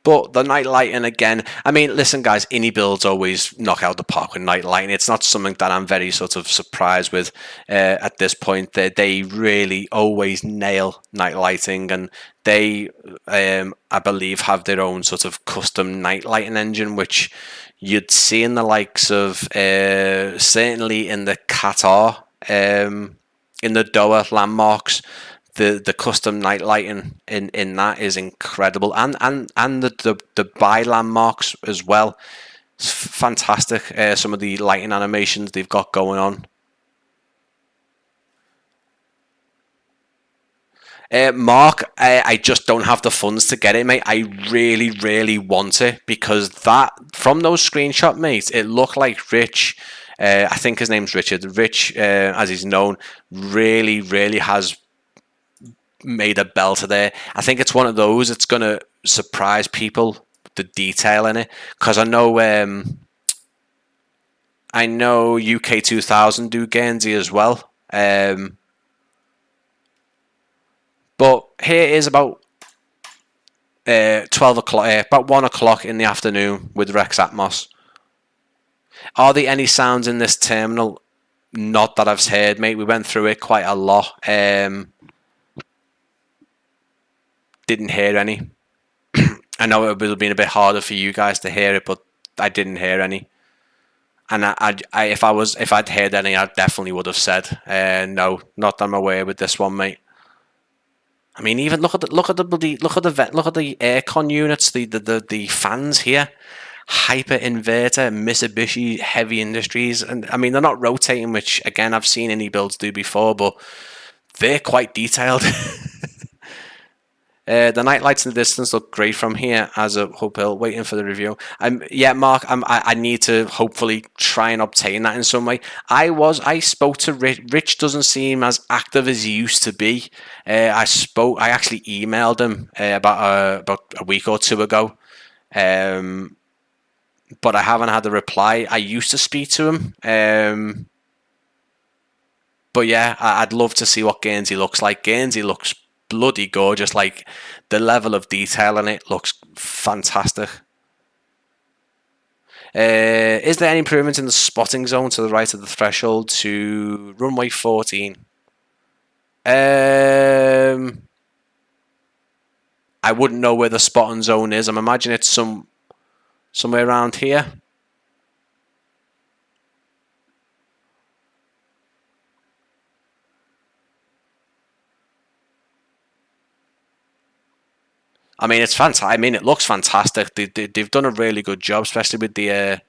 But the night lighting again, I mean, listen, guys, iniBuilds always knock out the park with night lighting. It's not something that I'm very sort of surprised with at this point. They really always nail night lighting, and they, I believe, have their own sort of custom night lighting engine, which you'd see in the likes of certainly in the Qatar, in the Doha landmarks. The custom night lighting in that is incredible, and the Dubai landmarks as well. It's fantastic. Some of the lighting animations they've got going on. Mark, I just don't have the funds to get it, mate. I really want it, because that, from those screenshots, mate, it looked like Rich. I think his name's Richard. Rich, as he's known, really has made a belter there. I think it's one of those. It's gonna surprise people, the detail in it, because I know UK 2000 do Guernsey as well. But here is about 12 o'clock, about 1 o'clock in the afternoon with Rex Atmos. Are there any sounds in this terminal? Not that I've heard, mate. We went through it quite a lot. Didn't hear any. I know it would have been a bit harder for you guys to hear it, but I didn't hear any. And if I'd heard any, I definitely would have said no, not that I'm aware with this one, mate. I mean, even look at the aircon units, the fans here, Hyper Inverter, Mitsubishi Heavy Industries, and I mean they're not rotating, which again I've seen iniBuilds do before, but they're quite detailed. The night lights in the distance look great from here as a Hope Hill. Waiting for the review. Yeah, Mark. I need to hopefully try and obtain that in some way. I spoke to Rich. Rich doesn't seem as active as he used to be. I actually emailed him about a week or two ago, but I haven't had a reply. I used to speak to him, but yeah, I'd love to see what Guernsey looks like. Guernsey looks bloody gorgeous. Like, the level of detail in it looks fantastic. Is there any improvement in the spotting zone to the right of the threshold to runway 14? I wouldn't know where the spotting zone is. I'm imagining it's somewhere around here. I mean, it's fantastic. I mean, it looks fantastic. They've done a really good job, especially with the.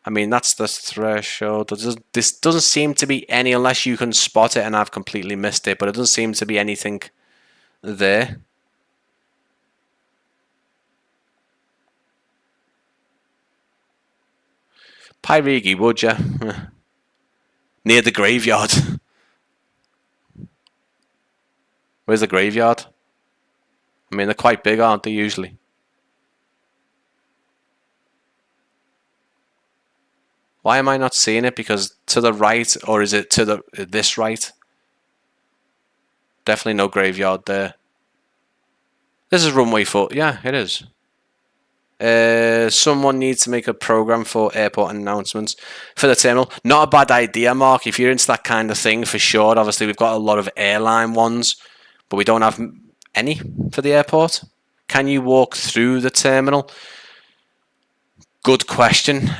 I mean, that's the threshold. This doesn't seem to be any, unless you can spot it and I've completely missed it, but it doesn't seem to be anything there. PIXY, would you? Near the graveyard. Where's the graveyard? I mean, they're quite big, aren't they, usually? Why am I not seeing it? Because to the right, or is it to this right? Definitely no graveyard there. This is runway 4. Yeah, it is. Someone needs to make a program for airport announcements for the terminal. Not a bad idea, Mark. If you're into that kind of thing, for sure. Obviously, we've got a lot of airline ones, but we don't have any for the airport. Can you walk through the terminal? Good question.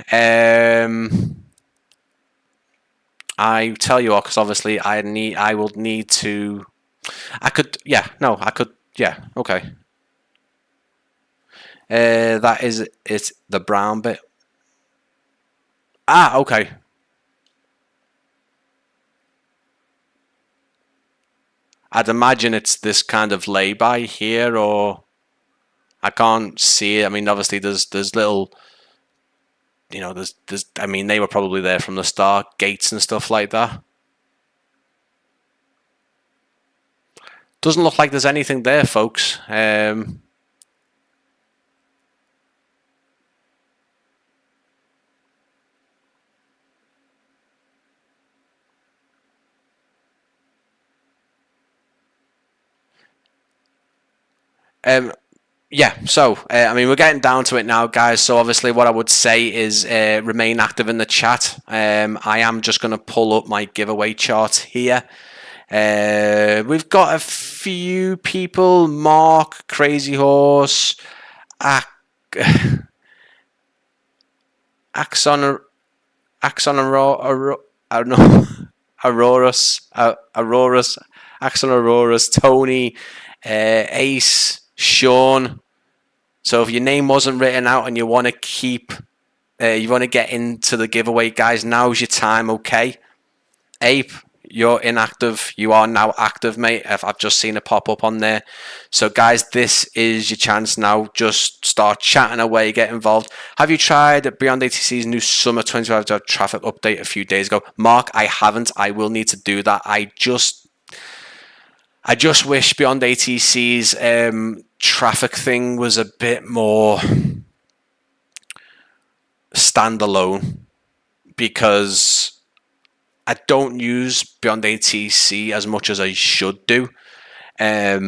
I tell you what, because obviously I will need to. I could. Yeah. No. I could. Yeah. Okay. That is it. The brown bit. Ah. Okay. I'd imagine it's this kind of lay-by here, or I can't see it. I mean, obviously there's little, you know, there's. I mean, they were probably there from the start, gates and stuff like that. Doesn't look like there's anything there, folks. yeah, so I mean, we're getting down to it now, guys. So obviously, what I would say is remain active in the chat. I am just going to pull up my giveaway chart here. We've got a few people: Mark, Crazy Horse, Axon, I don't know, Aurorus, Axon Aurorus, Tony, Ace, Sean. So if your name wasn't written out and you want to you want to get into the giveaway, guys, now's your time, okay? Ape, you're inactive. You are now active, mate. I've just seen it pop up on there. So, guys, this is your chance now. Just start chatting away, get involved. Have you tried Beyond ATC's new Summer 25 traffic update a few days ago? Mark, I haven't. I will need to do that. I just wish Beyond ATC's traffic thing was a bit more standalone, because I don't use Beyond ATC as much as I should do. I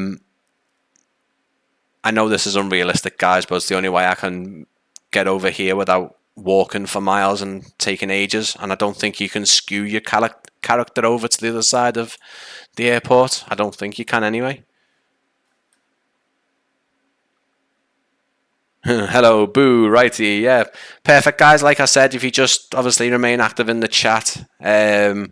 know this is unrealistic, guys, but it's the only way I can get over here without walking for miles and taking ages. And I don't think you can skew your character over to the other side of the airport. I don't think you can anyway. Hello, boo, righty, yeah. Perfect, guys. Like I said, if you just obviously remain active in the chat, you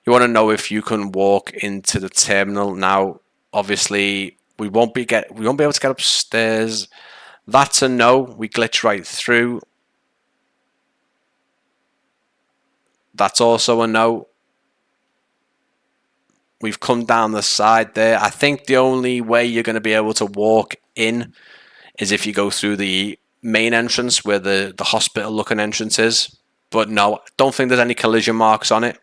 want to know if you can walk into the terminal. Now, obviously, we won't be able to get upstairs. That's a no. We glitch right through. That's also a no. We've come down the side there. I think the only way you're going to be able to walk in is if you go through the main entrance where the hospital looking entrance is. But no, I don't think there's any collision marks on it.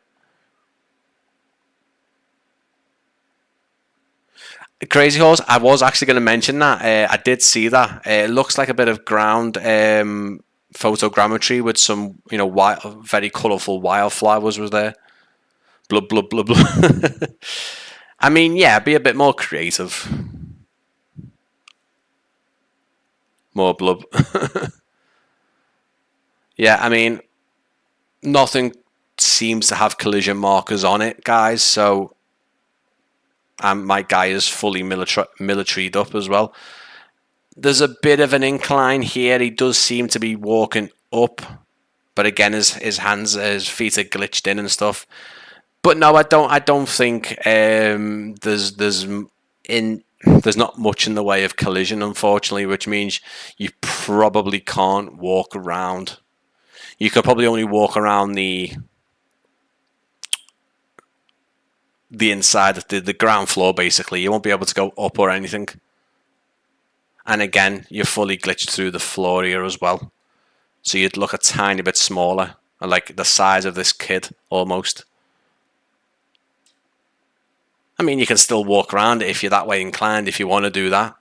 Crazy Horse, I was actually going to mention that. I did see that. It looks like a bit of ground photogrammetry with some, very colourful wildflowers was there. Blub, blub, blub, blub. I mean, yeah, be a bit more creative. More blub. Yeah, I mean, nothing seems to have collision markers on it, guys, so my guy is fully militaried up as well. There's a bit of an incline here. He does seem to be walking up, but again, his feet are glitched in and stuff. But no, I don't think there's not much in the way of collision, unfortunately, which means you probably can't walk around. You could probably only walk around the inside, the ground floor, basically. You won't be able to go up or anything. And again, you're fully glitched through the floor here as well. So you'd look a tiny bit smaller, like the size of this kid, almost. I mean, you can still walk around it if you're that way inclined, if you want to do that.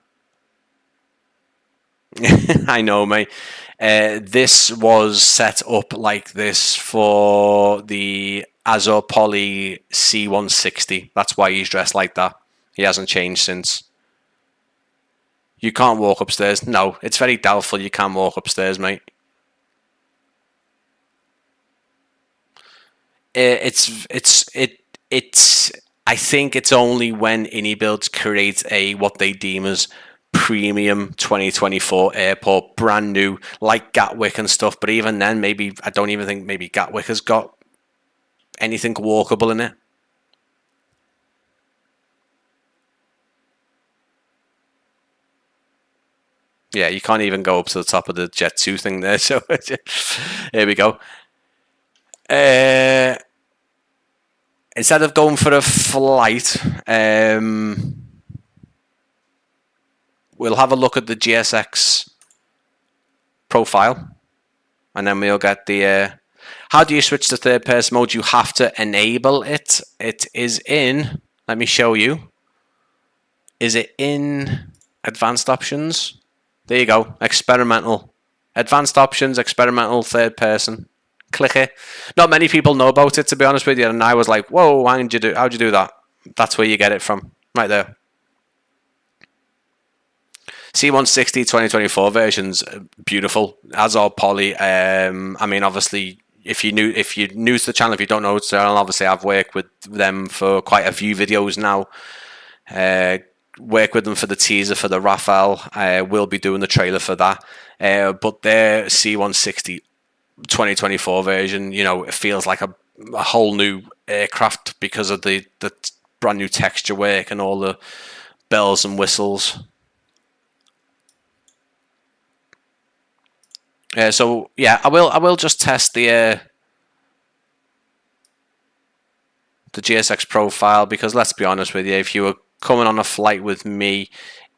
I know, mate. This was set up like this for the Azure Poly C160. That's why he's dressed like that. He hasn't changed since. You can't walk upstairs. No, it's very doubtful you can walk upstairs, mate. I think it's only when iniBuilds creates what they deem as premium 2024 airport, brand new, like Gatwick and stuff. But even then, I don't even think maybe Gatwick has got anything walkable in it. Yeah, you can't even go up to the top of the Jet 2 thing there. So here we go. Instead of going for a flight, we'll have a look at the GSX profile, and then we'll get the... how do you switch to third person mode? You have to enable it. It is in... Let me show you. Is it in advanced options? There you go. Experimental. Advanced options, experimental, third person. Click it. Not many people know about it, to be honest with you, and I was like, whoa, how'd you do that? That's where you get it from, right there. C160 2024 version's beautiful, as are Poly. I mean, obviously, if you're new to the channel, if you don't know the channel, obviously I've worked with them for quite a few videos now. Work with them for the teaser for the Raphael. We'll be doing the trailer for that. But their C160 2024 version, you know, it feels like a whole new aircraft because of the brand new texture work and all the bells and whistles. So yeah, I will just test the GSX profile, because let's be honest with you, if you were coming on a flight with me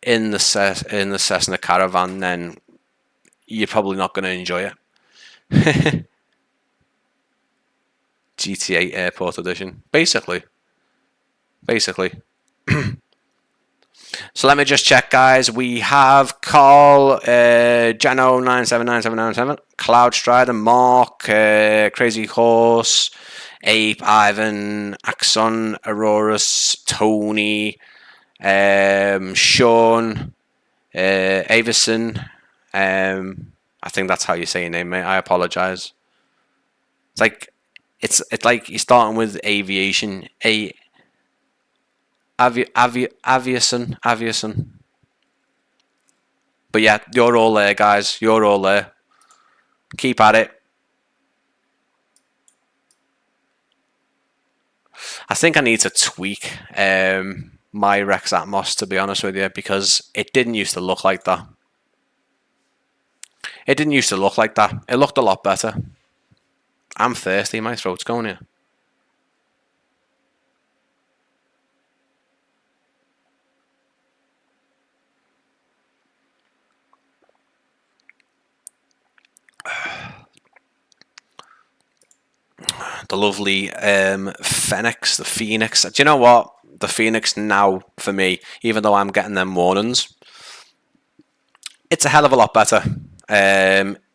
in the Cessna Caravan, then you're probably not going to enjoy it. GTA Airport Edition, basically. So let me just check, guys. We have Carl, Jano 979797, Cloud Strider, Mark, Crazy Horse, Ape, Ivan, Axon, Aurorus, Tony, Sean, Avison. I think that's how you say your name, mate. I apologize. It's like you're starting with aviation. Aviation. But yeah, you're all there, guys. You're all there. Keep at it. I think I need to tweak my Rex Atmos, to be honest with you, because it didn't used to look like that. It looked a lot better. I'm thirsty. My throat's going here. The lovely Phoenix, the Phoenix. Do you know what? The Phoenix now, for me, even though I'm getting them warnings, it's a hell of a lot better.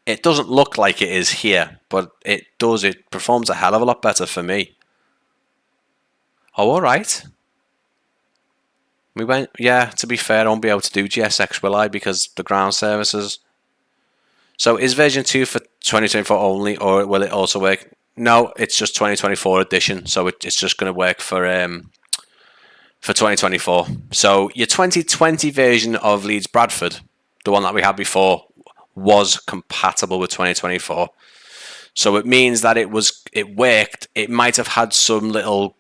It doesn't look like it is here, but it does. It performs a hell of a lot better for me. Oh, all right. We went, yeah, to be fair, I won't be able to do GSX, will I? Because the ground services. So is version 2 for 2024 only, or will it also work? No, it's just 2024 edition, so it's just going to work for 2024. So your 2020 version of Leeds Bradford, the one that we had before, was compatible with 2024. So it means that it worked. It might have had some little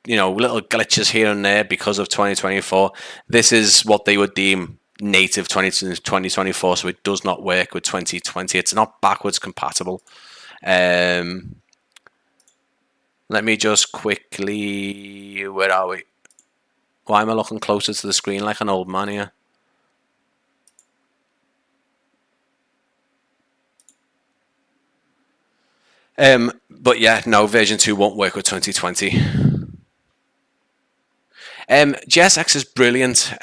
glitches here and there because of 2024. This is what they would deem native 2024, so it does not work with 2020. It's not backwards compatible. Let me just quickly, where are we? Why am I looking closer to the screen like an old man here? But yeah, no, version 2 won't work with 2020. GSX is brilliant.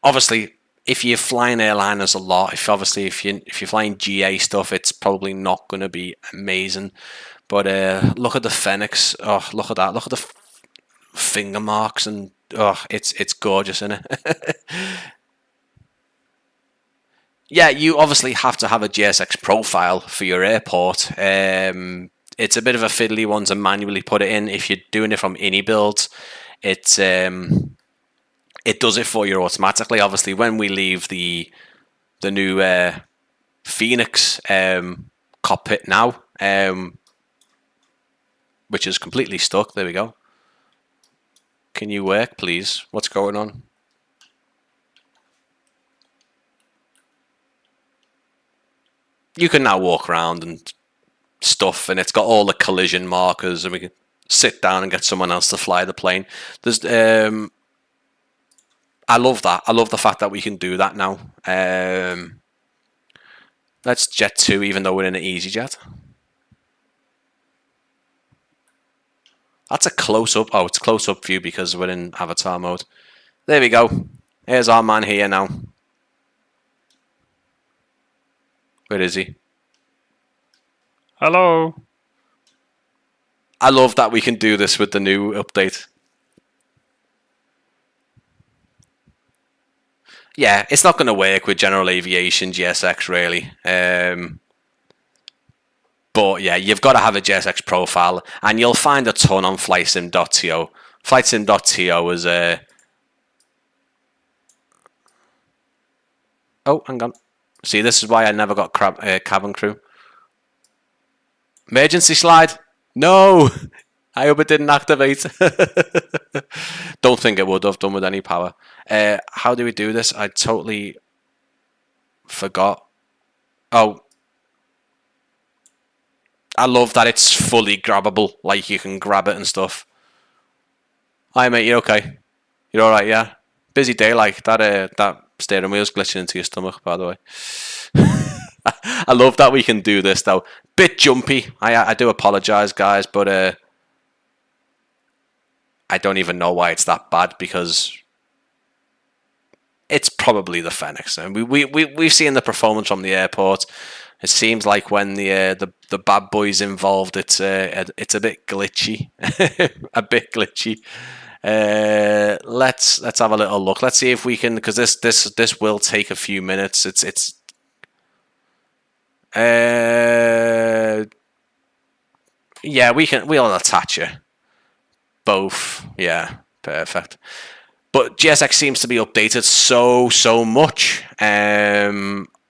Obviously, if you're flying airliners a lot, if you're flying GA stuff, it's probably not going to be amazing. But look at the Phoenix. Oh, look at that. Look at the finger marks, and oh, it's gorgeous, isn't it? Yeah, you obviously have to have a GSX profile for your airport. It's a bit of a fiddly one to manually put it in. If you're doing it from iniBuilds, it does it for you automatically. Obviously, when we leave the new Phoenix cockpit now, which is completely stuck. There we go. Can you work, please? What's going on? You can now walk around and stuff, and it's got all the collision markers, and we can sit down and get someone else to fly the plane. There's I love that. I love the fact that we can do that now. Let's jet 2, even though we're in an EasyJet. That's a close-up. Oh, it's close-up view because we're in avatar mode. There we go. Here's our man here now. Where is he? Hello. I love that we can do this with the new update. yeah, it's not going to work with general aviation GSX really. But yeah, you've got to have a GSX profile, and you'll find a ton on flightsim.to. Flightsim.to is a... Oh, hang on. See, this is why I never got cabin crew. Emergency slide. No! I hope it didn't activate. Don't think it would have done with any power. How do we do this? I totally forgot. Oh. I love that it's fully grabbable. Like, you can grab it and stuff. Hi, mate. You okay? You're alright, yeah? Busy day, like. That steering wheel's glitching into your stomach, by the way. I love that we can do this, though. Bit jumpy. I do apologise, guys, but I don't even know why it's that bad, because it's probably the Fenix. And we've seen the performance from the airport. It seems like when the bad boys involved, it's a bit glitchy, a bit glitchy. Let's have a little look. Let's see if we can, because this will take a few minutes. Yeah, we'll attach it. Both, yeah, perfect. But GSX seems to be updated so much.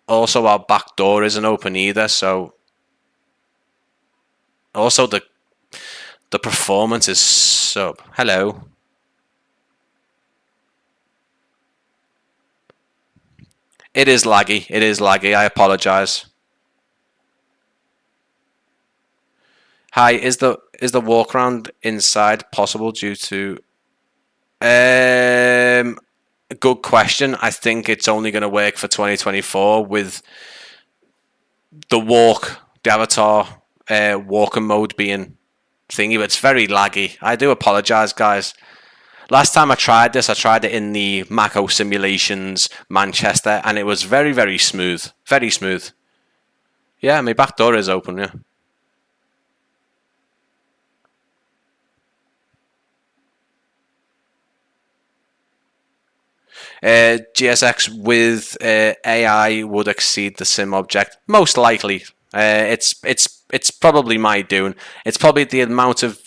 Also, our back door isn't open either, so also the performance is so... Hello. It is laggy. It is laggy. I apologize. Hi, is the walk around inside possible due to... Good question. I think it's only going to work for 2024 with the avatar walking mode being thingy, but it's very laggy. I do apologize, guys. Last time I tried this, I tried it in the Mako Simulations Manchester, and it was very smooth. Very smooth. Yeah, my back door is open, yeah. GSX with AI would exceed the sim object, most likely. It's probably my doing. It's probably the amount of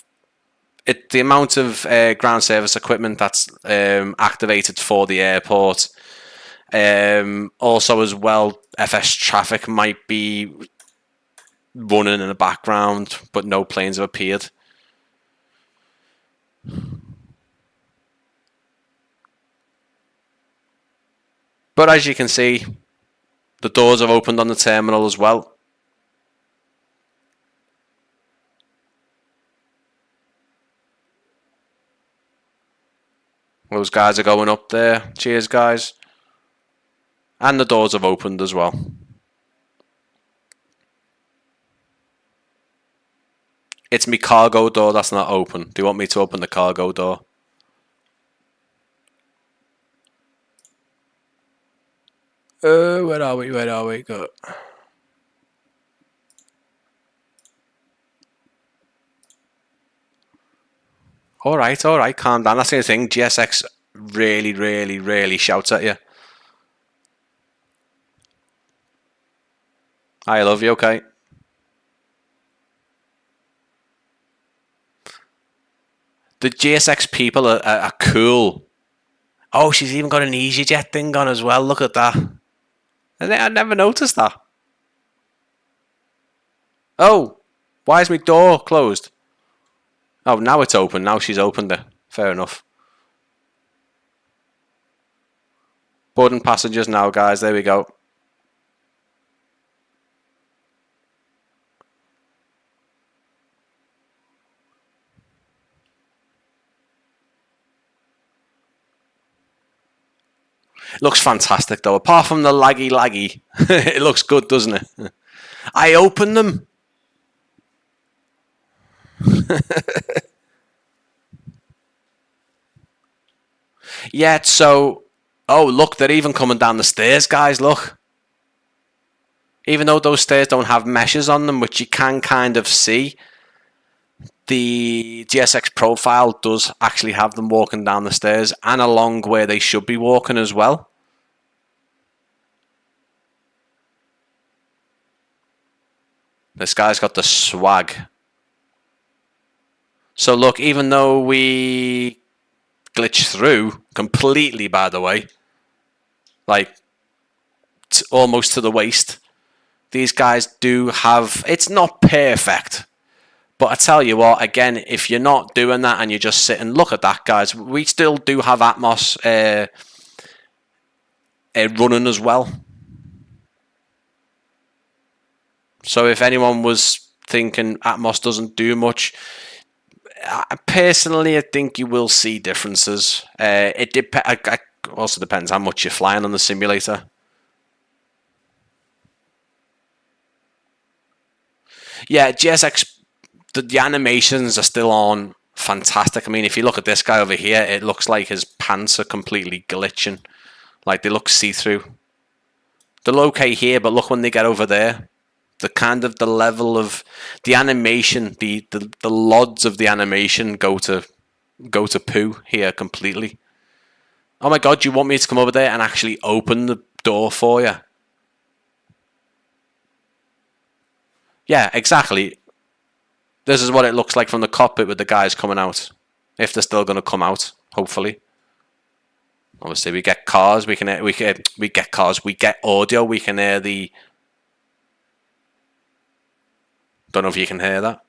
ground service equipment that's activated for the airport. Also, as well, FS traffic might be running in the background, but no planes have appeared. But as you can see, the doors have opened on the terminal as well. Those guys are going up there. Cheers, guys. And the doors have opened as well. It's my cargo door that's not open. Do you want me to open the cargo door? Where are we? Where are we? Go. All right, calm down. That's the thing. GSX really shouts at you. I love you, okay? The GSX people are cool. Oh, she's even got an EasyJet thing on as well. Look at that. I never noticed that. Oh, why is my door closed? Oh, now it's open. Now she's opened it. Fair enough. Boarding passengers now, guys. There we go. It looks fantastic, though. Apart from the laggy, it looks good, doesn't it? I opened them. Yeah, so... Oh, look, they're even coming down the stairs, guys, look. Even though those stairs don't have meshes on them, which you can kind of see, the GSX profile does actually have them walking down the stairs and along where they should be walking as well. This guy's got the swag. So look, even though we glitch through completely, by the way, like almost to the waist, these guys do have, it's not perfect, but I tell you what, again, if you're not doing that and you're just sitting, look at that, guys, we still do have Atmos running as well. So if anyone was thinking Atmos doesn't do much, personally, I think you will see differences. It also depends how much you're flying on the simulator. Yeah, GSX, the animations are still on fantastic. I mean, if you look at this guy over here, it looks like his pants are completely glitching. Like, they look see-through. They're okay here, but look when they get over there. The level of the animation, the LODs of the animation go to poo here completely. Oh my god, you want me to come over there and actually open the door for you? Yeah, exactly. This is what it looks like from the cockpit with the guys coming out. If they're still going to come out, hopefully. Obviously, we get cars. We get cars. We get audio. We can hear the. Don't know if you can hear that.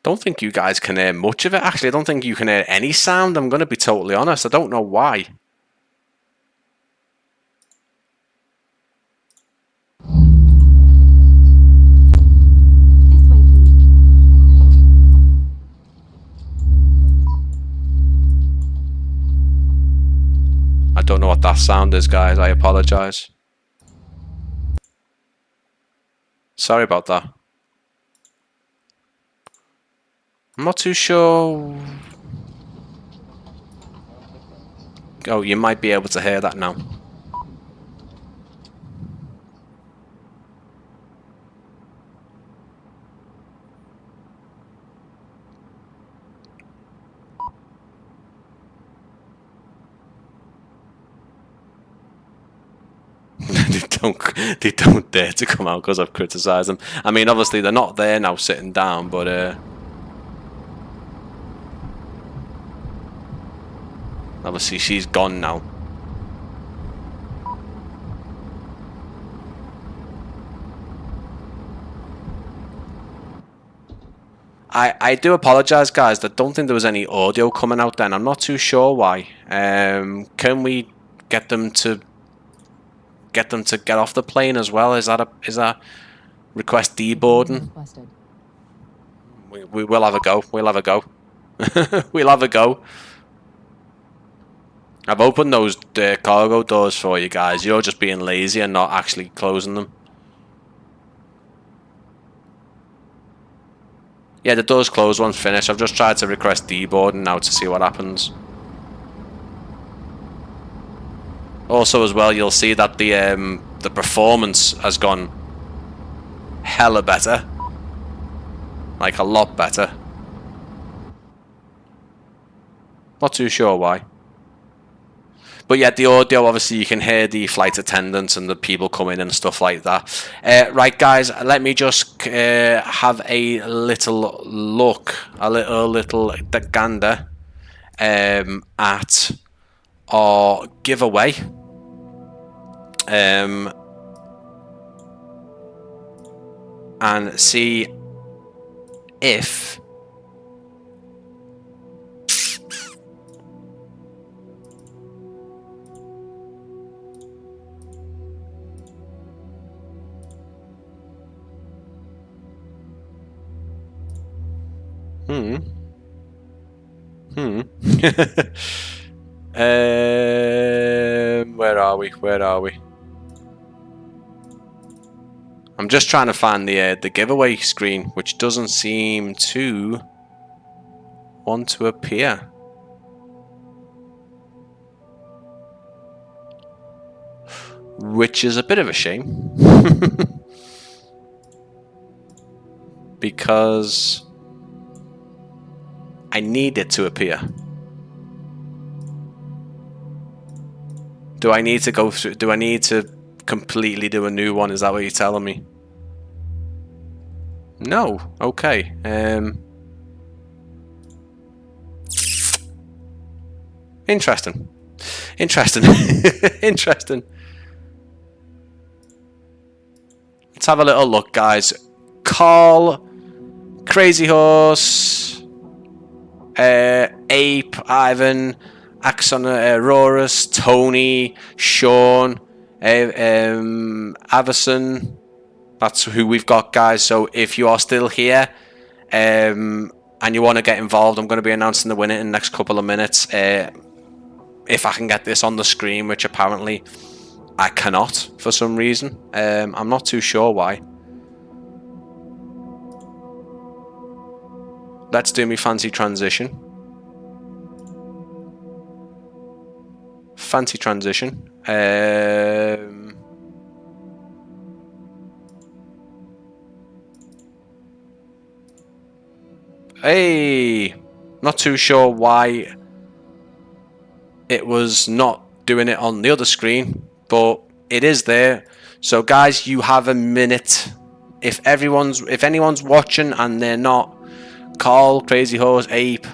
Don't think you guys can hear much of it. Actually, I don't think you can hear any sound. I'm going to be totally honest. I don't know why. I don't know what that sound is, guys. I apologize. Sorry about that. I'm not too sure. Oh, you might be able to hear that now. They don't dare to come out because I've criticised them. I mean, obviously they're not there now sitting down, but obviously she's gone now. I do apologise, guys. I don't think there was any audio coming out then. I'm not too sure why. Can we get them to get off the plane as well? Is that request deboarding? We will have a go. We'll have a go. We'll have a go. I've opened those cargo doors for you guys. You're just being lazy and not actually closing them. Yeah, the door's closed once finished. I've just tried to request deboarding now to see what happens. Also, as well, you'll see that the performance has gone hella better. Like, a lot better. Not too sure why. But yeah, the audio, obviously, you can hear the flight attendants and the people coming and stuff like that. Right, guys, let me just have a little look, a little gander at our giveaway. And see if where are we? Where are we? I'm just trying to find the giveaway screen, which doesn't seem to want to appear. Which is a bit of a shame. Because I need it to appear. Do I need to go through? Do I need to completely do a new one? Is that what you're telling me? No. Okay. Interesting. Interesting. Interesting. Let's have a little look, guys. Carl, Crazy Horse, Ape, Ivan, Axon, Aurorus, Tony, Sean, Avison. That's who we've got, guys. So if you are still here and you want to get involved, I'm going to be announcing the winner in the next couple of minutes. If I can get this on the screen, which apparently I cannot for some reason. I'm not too sure why. Let's do me fancy transition. Fancy transition. Hey, not too sure why it was not doing it on the other screen, but it is there. So guys, you have a minute. If anyone's watching and they're not Carl, Crazy Horse, Ape,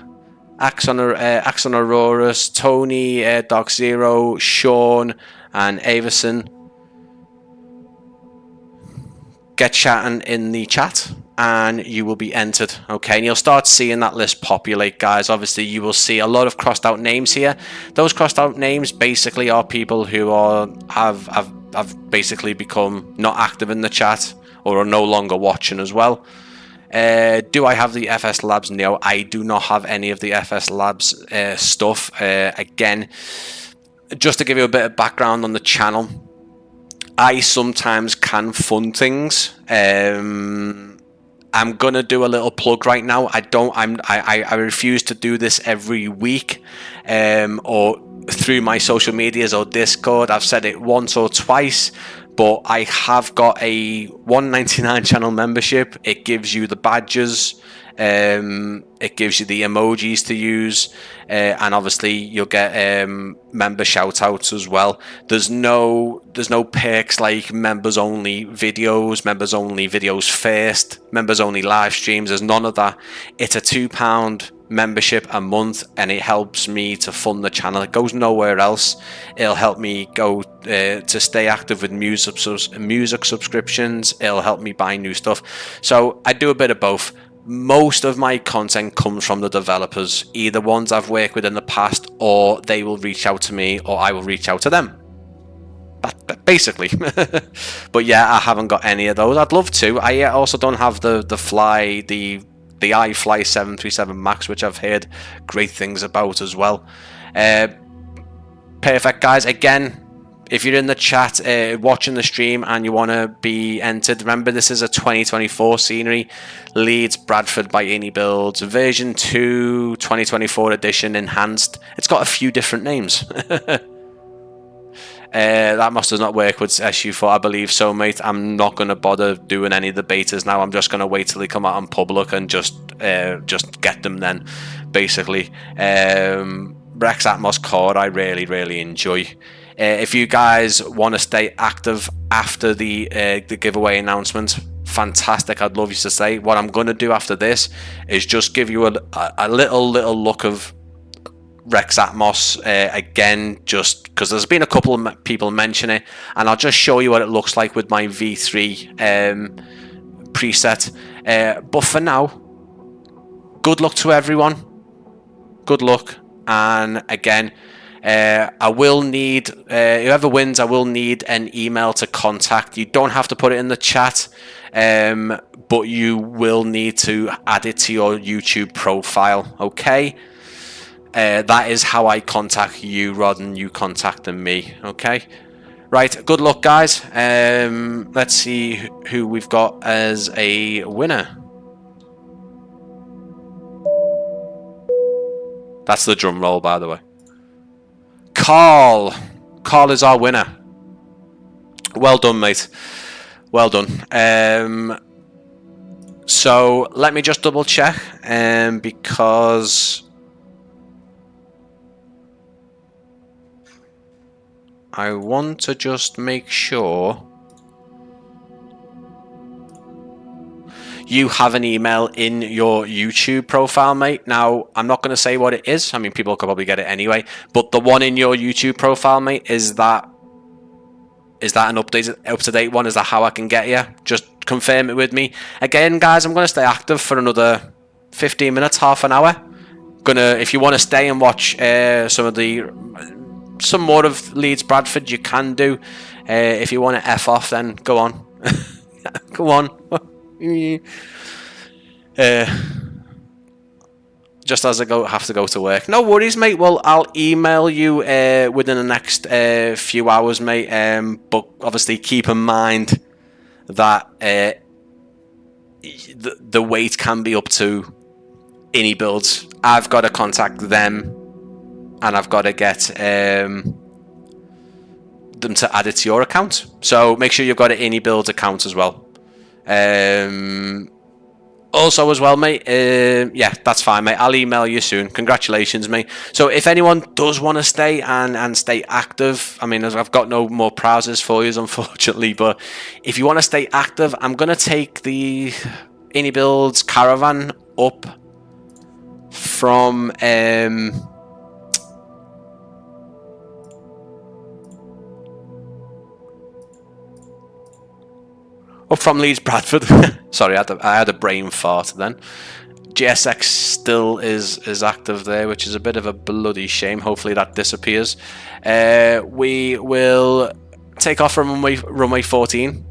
Axon Aurorus, Tony, Dark Zero, Sean, and Avison, get chatting in the chat and you will be entered. Okay, and you'll start seeing that list populate, guys. Obviously you will see a lot of crossed out names here. Those crossed out names basically are people who have basically become not active in the chat or are no longer watching as well. Do I have the FS Labs? No, I do not have any of the FS Labs stuff. Again, just to give you a bit of background on the channel, I sometimes can fund things. I'm gonna do a little plug right now. I refuse to do this every week or through my social medias or Discord. I've said it once or twice, but I have got a $1.99 channel membership. It gives you the badges, it gives you the emojis to use, and obviously you'll get member shout outs as well. There's no perks like members only videos first, members only live streams. There's none of that. It's a £2 membership a month, and it helps me to fund the channel. It goes nowhere else. It'll help me go to stay active with music subscriptions. It'll help me buy new stuff. So I do a bit of both. Most of my content comes from the developers, either ones I've worked with in the past, or they will reach out to me, or I will reach out to them. Basically. But yeah, I haven't got any of those. I'd love to. I also don't have the iFly 737 Max, which I've heard great things about as well. Perfect, guys. Again, if you're in the chat watching the stream and you want to be entered, remember this is a 2024 scenery, Leeds Bradford by iniBuilds, version 2 2024 edition enhanced. It's got a few different names. That must have not worked with SU4, I believe so, mate. I'm not going to bother doing any of the betas now. I'm just going to wait till they come out in public and just get them then, basically. Rex Atmos Core I really enjoy. If you guys want to stay active after the giveaway announcement, fantastic. I'd love you to stay. What I'm going to do after this is just give you a little look of Rex Atmos again, just because there's been a couple of people mention it, and I'll just show you what it looks like with my V3 preset. But for now, good luck to everyone. Good luck, and again, I will need whoever wins. I will need an email to contact. You don't have to put it in the chat, but you will need to add it to your YouTube profile. Okay. That is how I contact you rather than you contacting me. Okay, right, good luck, guys. Let's see who we've got as a winner. That's the drum roll, by the way. Carl is our winner. Well done, mate. Well done. So let me just double check, because I want to just make sure you have an email in your YouTube profile, mate. Now, I'm not going to say what it is. I mean, people could probably get it anyway. But the one in your YouTube profile, mate, is that an up-to-date one? Is that how I can get you? Just confirm it with me. Again, guys, I'm going to stay active for another 15 minutes, half an hour. If you want to stay and watch some more of Leeds Bradford, you can do. If you want to F off, then go on. Go on. Just as I have to go to work. No worries, mate. Well, I'll email you within the next few hours, mate. But obviously, keep in mind that the wait can be up to iniBuilds. I've got to contact them, and I've got to get them to add it to your account. So make sure you've got an iniBuilds account as well. Also as well, mate, yeah, that's fine, mate. I'll email you soon. Congratulations, mate. So if anyone does want to stay and stay active, I mean, I've got no more prizes for you, unfortunately, but if you want to stay active, I'm going to take the iniBuilds caravan up from Leeds Bradford. Sorry, I had a brain fart then. GSX still is active there, which is a bit of a bloody shame. Hopefully that disappears. We will take off from runway 14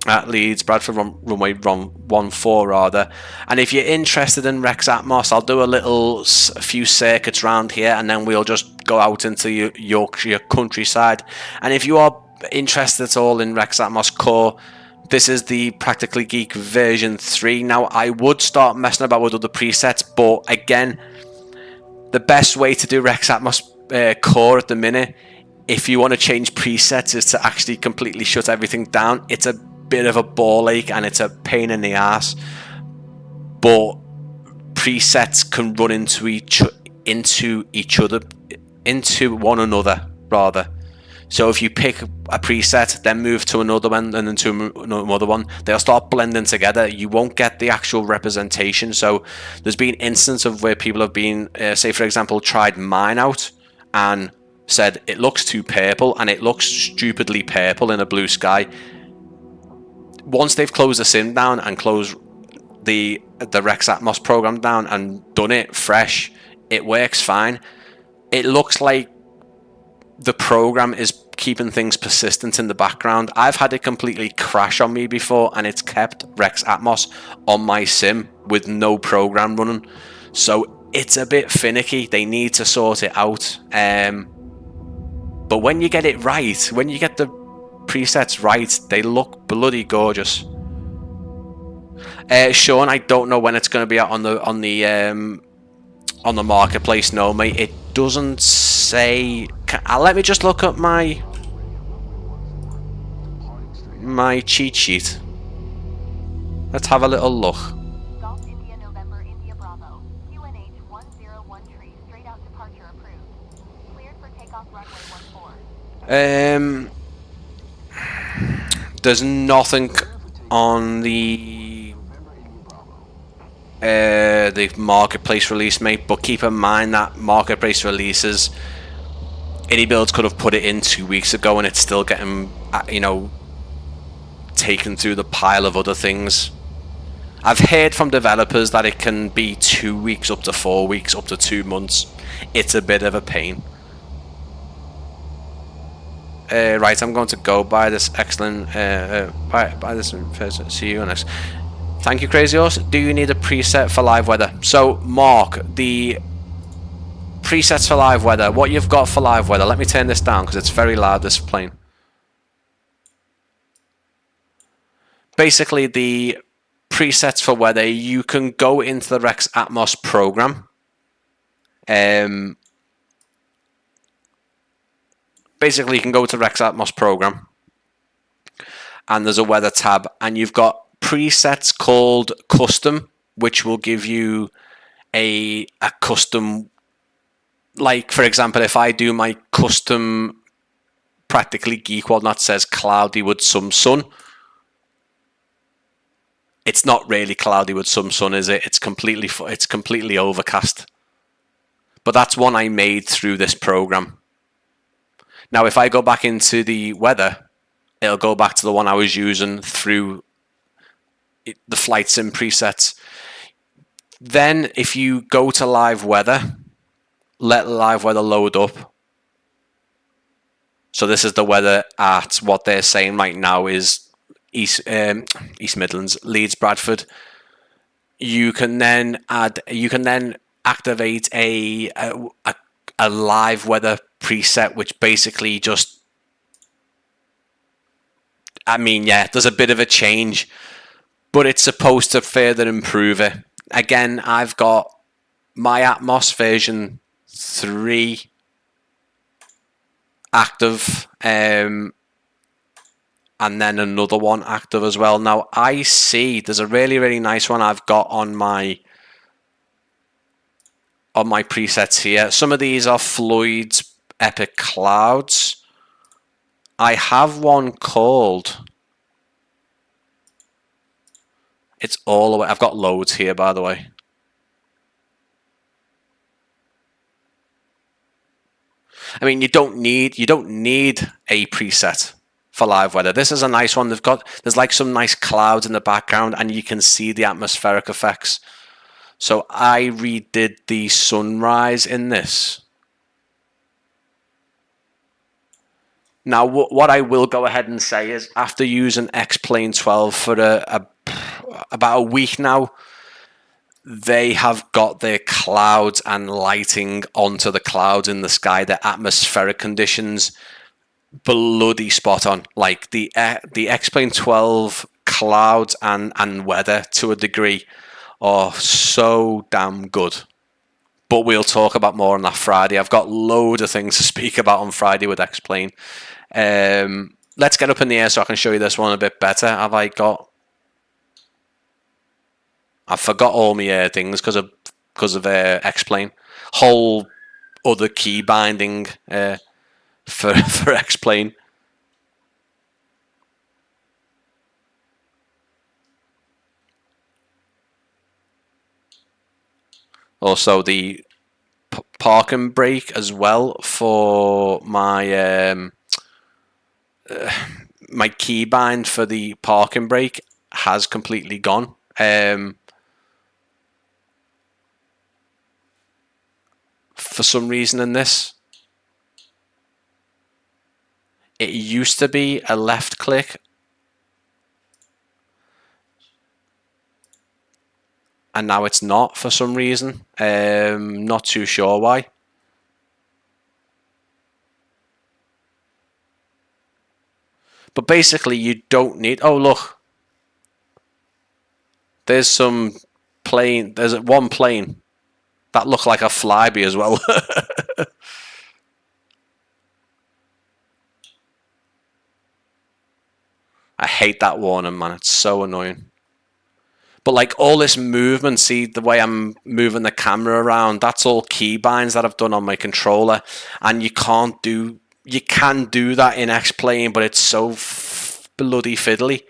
at Leeds Bradford, runway 14 rather. And if you're interested in Rex Atmos, I'll do a few circuits around here, and then we'll just go out into Yorkshire countryside. And if you are interested at all in Rex Atmos Core, this is the Practically Geek version 3. Now, I would start messing about with other presets, but again, the best way to do Rex Atmos Core at the minute, if you want to change presets, is to actually completely shut everything down. It's a bit of a ball ache and it's a pain in the ass, but presets can run into one another rather. So if you pick a preset, then move to another one, and then to another one, they'll start blending together. You won't get the actual representation. So there's been instances of where people have been, say for example, tried mine out and said it looks too purple, and it looks stupidly purple in a blue sky. Once they've closed the sim down and closed the Rex Atmos program down and done it fresh, it works fine. It looks like the program is keeping things persistent in the background. I've had it completely crash on me before, and it's kept Rex Atmos on my sim with no program running. So it's a bit finicky. They need to sort it out. But when you get it right, when you get the presets right, they look bloody gorgeous. Sean, I don't know when it's going to be out on the marketplace. No, mate, it doesn't say. Let me just look at my cheat sheet. Let's have a little look. Golf India November India Bravo. QNH 101 straight out departure approved. Cleared for takeoff runway 14. There's nothing on the marketplace release, mate, but keep in mind that marketplace releases, iniBuilds could have put it in 2 weeks ago and it's still getting, taken through the pile of other things. I've heard from developers that it can be 2 weeks, up to 4 weeks, up to 2 months. It's a bit of a pain. Right, I'm going to go buy this excellent buy this person. See you next. Thank you, Crazy Horse. Do you need a preset for live weather? So, Mark, the presets for live weather, what you've got for live weather, let me turn this down because it's very loud, this plane. Basically, the presets for weather, you can go into the Rex Atmos program. Basically, you can go to Rex Atmos program and there's a weather tab, and you've got presets called custom, which will give you a custom, like for example, if I do my custom Practically Geek one that says cloudy with some sun, it's not really cloudy with some sun, is it? It's completely overcast. But that's one I made through this program. Now, if I go back into the weather, it'll go back to the one I was using through the flight sim presets. Then if you go to live weather, let live weather load up. So this is the weather at what they're saying right now is East Midlands, Leeds Bradford. You can then activate a live weather preset, which basically just, I mean, yeah, there's a bit of a change, but it's supposed to further improve it. Again, I've got my Atmos version 3 active, and then another one active as well. Now I see there's a really nice one I've got on my presets here. Some of these are Floyd's Epic Clouds. I have one called, it's all the way, I've got loads here by the way. I mean, you don't need a preset for live weather. This is a nice one. There's like some nice clouds in the background and you can see the atmospheric effects. So I redid the sunrise in this. Now what I will go ahead and say is, after using X-Plane 12 for about a week now, they have got their clouds and lighting onto the clouds in the sky, the atmospheric conditions, bloody spot on. Like the X-Plane 12 clouds and weather to a degree are so damn good. But we'll talk about more on that Friday. I've got loads of things to speak about on Friday with X-Plane. Let's get up in the air so I can show you this one a bit better. I forgot all my things because of X-Plane. Whole other key binding for X-Plane. Also the park and brake as well for my my keybind for the park and brake has completely gone. For some reason in this, it used to be a left click and now it's not for some reason. Not too sure why. But basically you don't need, oh look, there's some plane, there's one plane that looked like a Flyby as well. I hate that warning, man. It's so annoying. But like all this movement, see the way I'm moving the camera around, that's all keybinds that I've done on my controller. And you can do that in X-Plane, but it's so bloody fiddly.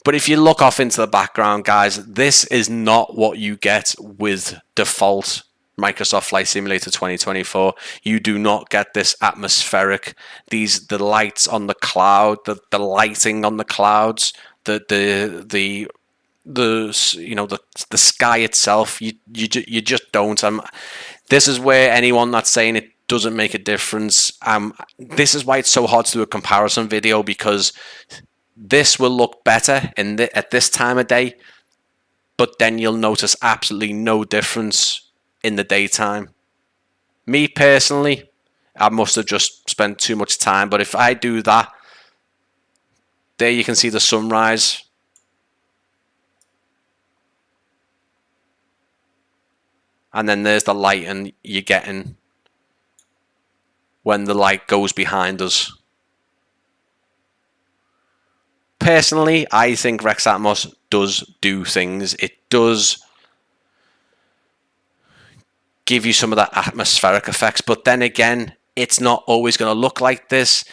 But if you look off into the background, guys, this is not what you get with default Microsoft Flight Simulator 2024. You do not get this atmospheric, the lights on the cloud, the lighting on the clouds, the sky itself. You just don't. This is where anyone that's saying it doesn't make a difference. This is why it's so hard to do a comparison video, because this will look better at this time of day, but then you'll notice absolutely no difference in the daytime. Me personally, I must have just spent too much time, but if I do that, there you can see the sunrise. And then there's the light, and you're getting when the light goes behind us. personally, I think Rex Atmos does do things. It does give you some of that atmospheric effects, but then again, it's not always going to look like this.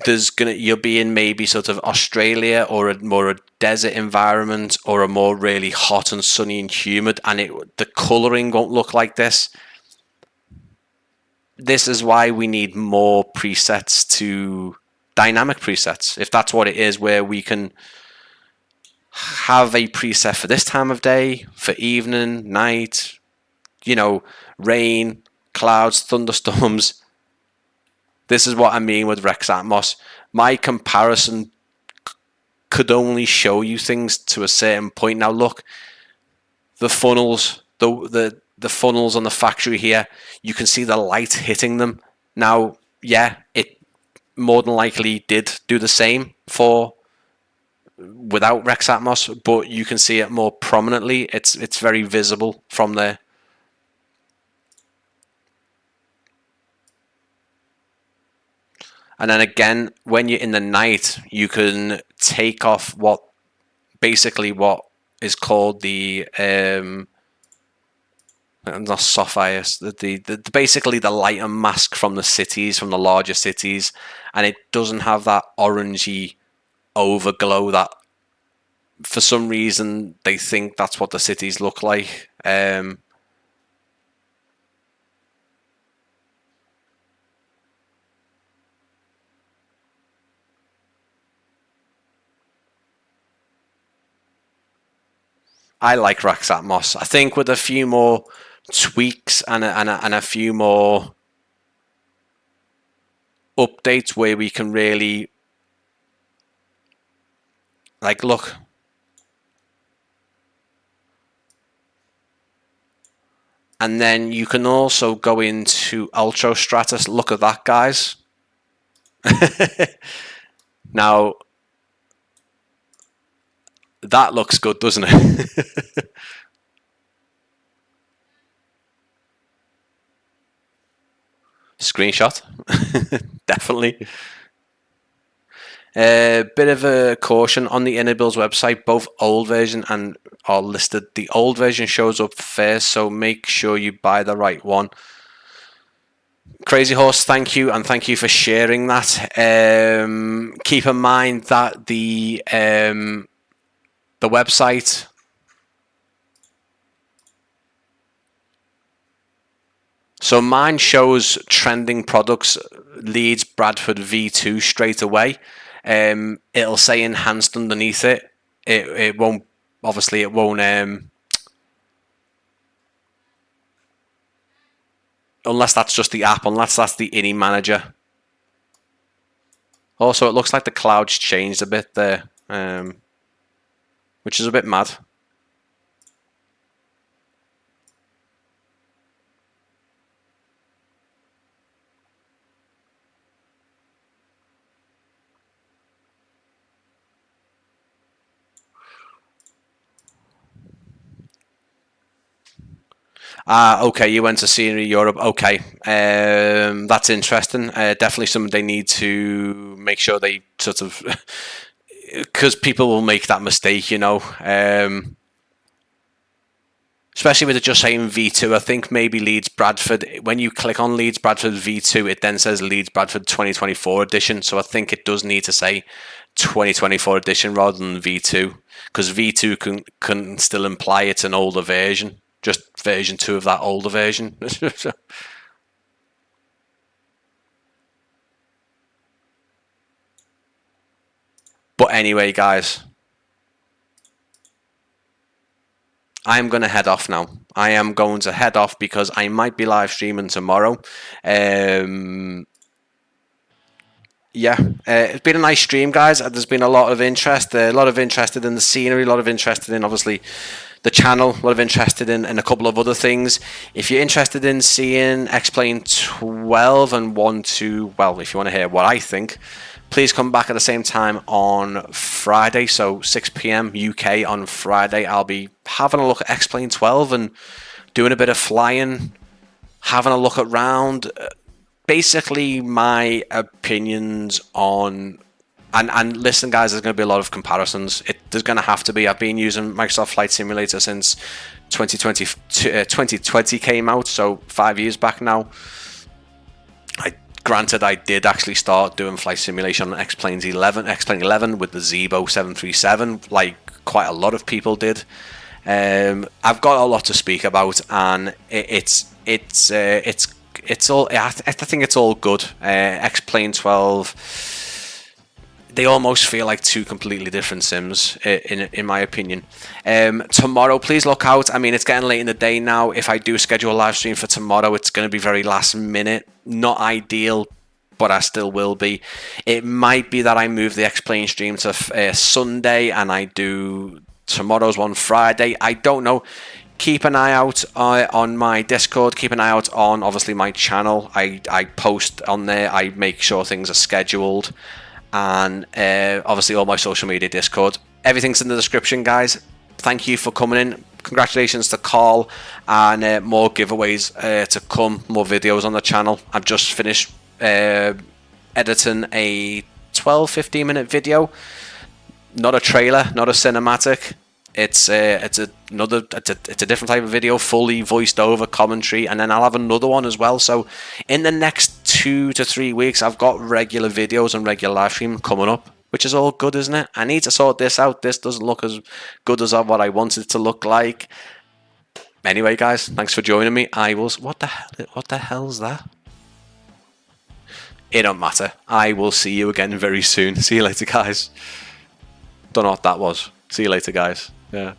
You'll be in maybe sort of Australia or a desert environment or a more really hot and sunny and humid, and the colouring won't look like this. This is why we need more presets, to dynamic presets, if that's what it is, where we can have a preset for this time of day, for evening, night, rain, clouds, thunderstorms. This is what I mean with Rex Atmos. My comparison could only show you things to a certain point. Now look, the funnels, the funnels on the factory here, you can see the light hitting them. Now, yeah, it more than likely did do the same without Rex Atmos, but you can see it more prominently. It's very visible from there. And then again, when you're in the night, you can take off what is called the not soft ice, basically the lighter mask from the larger cities, and it doesn't have that orangey overglow that for some reason they think that's what the cities look like. I like Rex Atmos. I think with a few more tweaks and a few more updates where we can really look. And then you can also go into Ultra Stratus. Look at that, guys. Now, that looks good, doesn't it? Screenshot. Definitely. Bit of a caution on the iniBuilds website. Both old version and are listed. The old version shows up first, so make sure you buy the right one. Crazy Horse, thank you, and thank you for sharing that. Keep in mind that the website so mine shows trending products Leeds Bradford V2 straight away. It'll say enhanced underneath it. It won't, obviously it won't unless that's just the app, unless that's the ini manager. Also, it looks like the clouds changed a bit there, which is a bit mad. Okay, you went to Scenery Europe. Okay, that's interesting. Definitely something they need to make sure they sort of, because people will make that mistake, especially with it just saying V2. I think maybe Leeds Bradford, when you click on Leeds Bradford V2, it then says Leeds Bradford 2024 edition. So I think it does need to say 2024 edition rather than V2, because V2 can still imply it's an older version. Just version 2 of that older version. But anyway, guys, I'm going to head off now. I am going to head off because I might be live streaming tomorrow. Yeah, it's been a nice stream, guys. There's been a lot of interest. A lot of interested in the scenery, a lot of interested in, obviously, the channel, a lot of interested in a couple of other things. If you're interested in seeing X-Plane 12 and want to, well, if you want to hear what I think, please come back at the same time on Friday, so 6 PM UK on Friday. I'll be having a look at X-Plane 12 and doing a bit of flying, having a look around. Basically, my opinions on And listen, guys, there's going to be a lot of comparisons. There's going to have to be. I've been using Microsoft Flight Simulator since 2020 came out, so 5 years back now. Granted, I did actually start doing flight simulation on X-Plane 11 with the Zibo 737, like quite a lot of people did. I've got a lot to speak about, and it's all. I think it's all good. X-Plane 12. They almost feel like two completely different sims, in my opinion. Tomorrow, please look out. I mean, it's getting late in the day now. If I do schedule a live stream for tomorrow, it's going to be very last minute. Not ideal, but I still will be. It might be that I move the X-Plane stream to Sunday, and I do tomorrow's one Friday. I don't know. Keep an eye out on my Discord. Keep an eye out on, obviously, my channel. I post on there. I make sure things are scheduled. And obviously all my social media, Discord. Everything's in the description, guys. Thank you for coming in. Congratulations to Carl, and more giveaways to come, more videos on the channel. I've just finished editing a 12-15 minute video. Not a trailer, not a cinematic. It's a different type of video, fully voiced over commentary, and then I'll have another one as well. So in the next 2 to 3 weeks, I've got regular videos and regular live stream coming up, which is all good, isn't it? I need to sort this out. This doesn't look as good as what I wanted it to look like. Anyway, guys, thanks for joining me. What the hell's that? It don't matter. I will see you again very soon. See you later, guys. Don't know what that was. See you later, guys. Yeah.